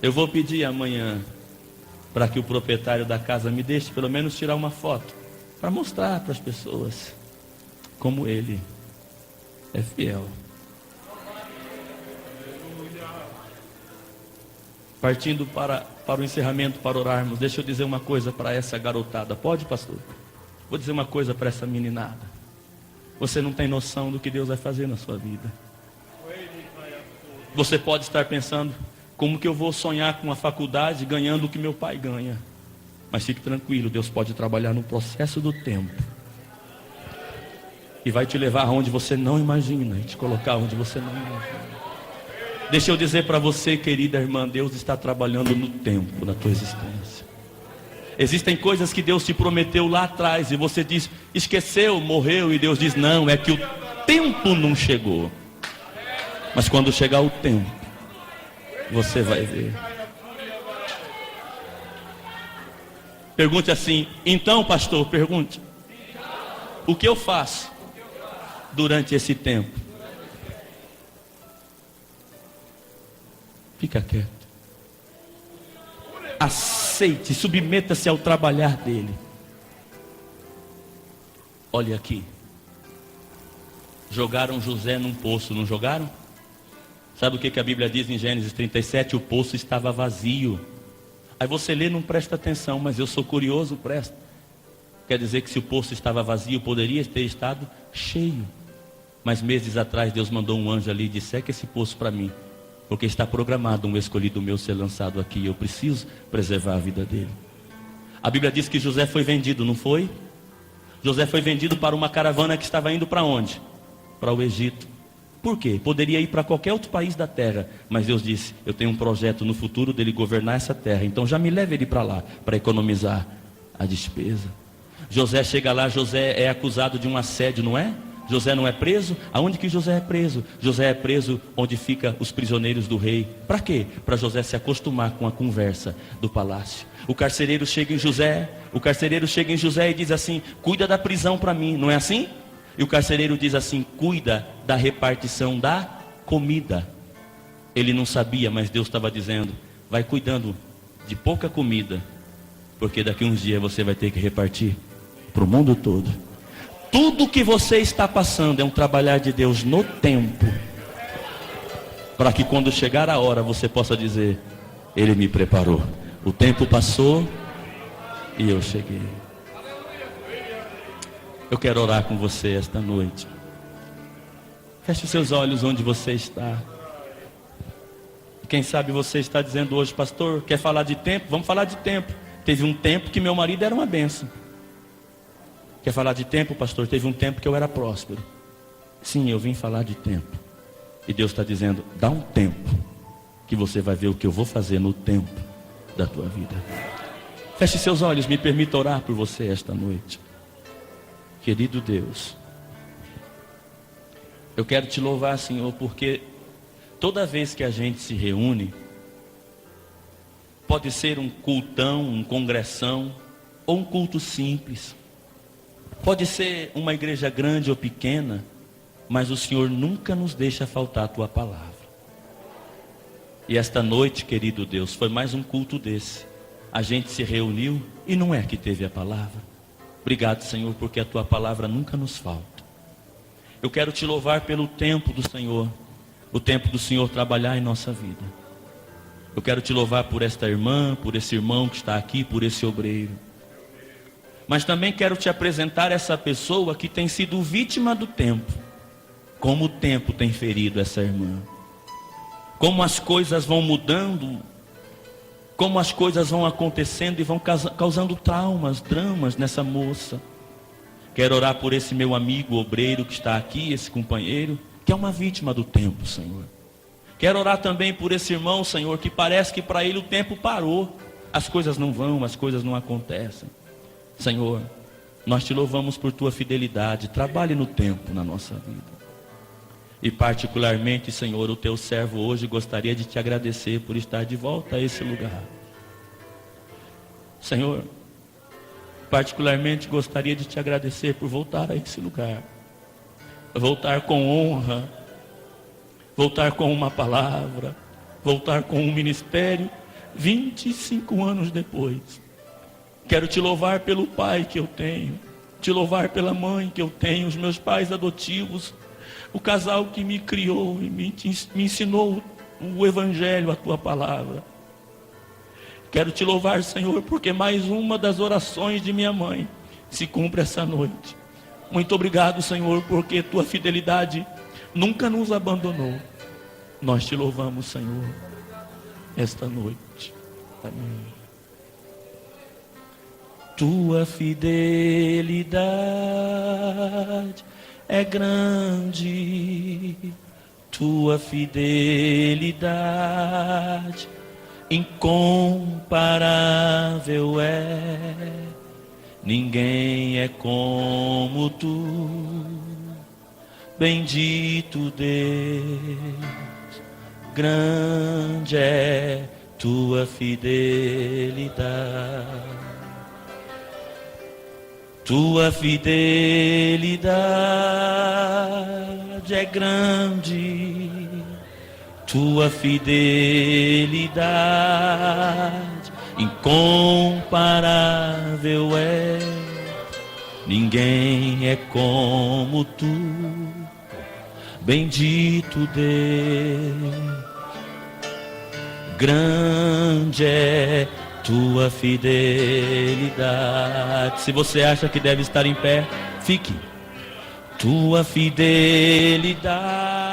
Eu vou pedir amanhã para que o proprietário da casa me deixe pelo menos tirar uma foto, para mostrar para as pessoas como ele é fiel. Partindo para o encerramento, para orarmos, deixa eu dizer uma coisa para essa garotada. Pode, pastor? Vou dizer uma coisa para essa meninada. Você não tem noção do que Deus vai fazer na sua vida. Você pode estar pensando, como que eu vou sonhar com uma faculdade ganhando o que meu pai ganha? Mas fique tranquilo, Deus pode trabalhar no processo do tempo. E vai te levar aonde você não imagina, e te colocar onde você não imagina. Deixa eu dizer para você, querida irmã, Deus está trabalhando no tempo da tua existência. Existem coisas que Deus te prometeu lá atrás e você diz, esqueceu, morreu, e Deus diz, não, é que o tempo não chegou. Mas quando chegar o tempo, você vai ver. Pergunte assim: então, pastor, pergunte. O que eu faço durante esse tempo? Fica quieto. Aceite, submeta-se ao trabalhar dele. Olha aqui. Jogaram José num poço, não jogaram? Sabe o que a Bíblia diz em Gênesis 37? O poço estava vazio. Aí você lê, não presta atenção, mas eu sou curioso, presta. Quer dizer que se o poço estava vazio, poderia ter estado cheio. Mas meses atrás Deus mandou um anjo ali e disse: seca esse poço para mim, porque está programado um escolhido meu ser lançado aqui. Eu preciso preservar a vida dele. A Bíblia diz que José foi vendido, não foi? José foi vendido para uma caravana que estava indo para onde? Para o Egito. Por quê? Poderia ir para qualquer outro país da terra, mas Deus disse: eu tenho um projeto no futuro dele governar essa terra, então já me leve ele para lá, para economizar a despesa. José chega lá, José é acusado de um assédio, não é? José não é preso? Aonde que José é preso? José é preso onde ficam os prisioneiros do rei. Para quê? Para José se acostumar com a conversa do palácio. O carcereiro chega em José e diz assim: cuida da prisão para mim, não é assim? E o carcereiro diz assim: cuida da repartição da comida. Ele não sabia, mas Deus estava dizendo: vai cuidando de pouca comida, porque daqui uns dias você vai ter que repartir para o mundo todo. Tudo que você está passando é um trabalhar de Deus no tempo, para que quando chegar a hora você possa dizer: Ele me preparou. O tempo passou e eu cheguei. Eu quero orar com você esta noite. Feche seus olhos onde você está. Quem sabe você está dizendo hoje: pastor, quer falar de tempo? Vamos falar de tempo. Teve um tempo que meu marido era uma bênção. Quer falar de tempo, pastor? Teve um tempo que eu era próspero. Sim, eu vim falar de tempo. E Deus está dizendo: dá um tempo, que você vai ver o que eu vou fazer no tempo da tua vida. Feche seus olhos, me permita orar por você esta noite. Querido Deus, eu quero te louvar, Senhor, porque toda vez que a gente se reúne, pode ser um cultão, um congressão, ou um culto simples. Pode ser uma igreja grande ou pequena, mas o Senhor nunca nos deixa faltar a tua palavra. E esta noite, querido Deus, foi mais um culto desse. A gente se reuniu e não é que teve a palavra. Obrigado, Senhor, porque a tua palavra nunca nos falta. Eu quero te louvar pelo tempo do Senhor, o tempo do Senhor trabalhar em nossa vida. Eu quero te louvar por esta irmã, por esse irmão que está aqui, por esse obreiro. Mas também quero te apresentar essa pessoa que tem sido vítima do tempo. Como o tempo tem ferido essa irmã. Como as coisas vão mudando. Como as coisas vão acontecendo e vão causando traumas, dramas nessa moça. Quero orar por esse meu amigo obreiro que está aqui, esse companheiro, que é uma vítima do tempo, Senhor. Quero orar também por esse irmão, Senhor, que parece que para ele o tempo parou. As coisas não vão, as coisas não acontecem. Senhor, nós te louvamos por tua fidelidade. Trabalhe no tempo na nossa vida. E particularmente, Senhor, o teu servo hoje gostaria de te agradecer por estar de volta a esse lugar. Senhor, particularmente gostaria de te agradecer por voltar a esse lugar. Voltar com honra, voltar com uma palavra, voltar com um ministério, 25 anos depois. Quero te louvar pelo pai que eu tenho, te louvar pela mãe que eu tenho, os meus pais adotivos, o casal que me criou e me ensinou o evangelho, a tua palavra. Quero te louvar, Senhor, porque mais uma das orações de minha mãe se cumpre essa noite. Muito obrigado, Senhor, porque tua fidelidade nunca nos abandonou. Nós te louvamos, Senhor, esta noite. Amém. Tua fidelidade é grande, tua fidelidade incomparável é. Ninguém é como tu, bendito Deus, grande é tua fidelidade. tua fidelidade é grande, tua fidelidade incomparável é, ninguém é como tu, bendito Deus. Grande é tua fidelidade. Se você acha que deve estar em pé, fique. Tua fidelidade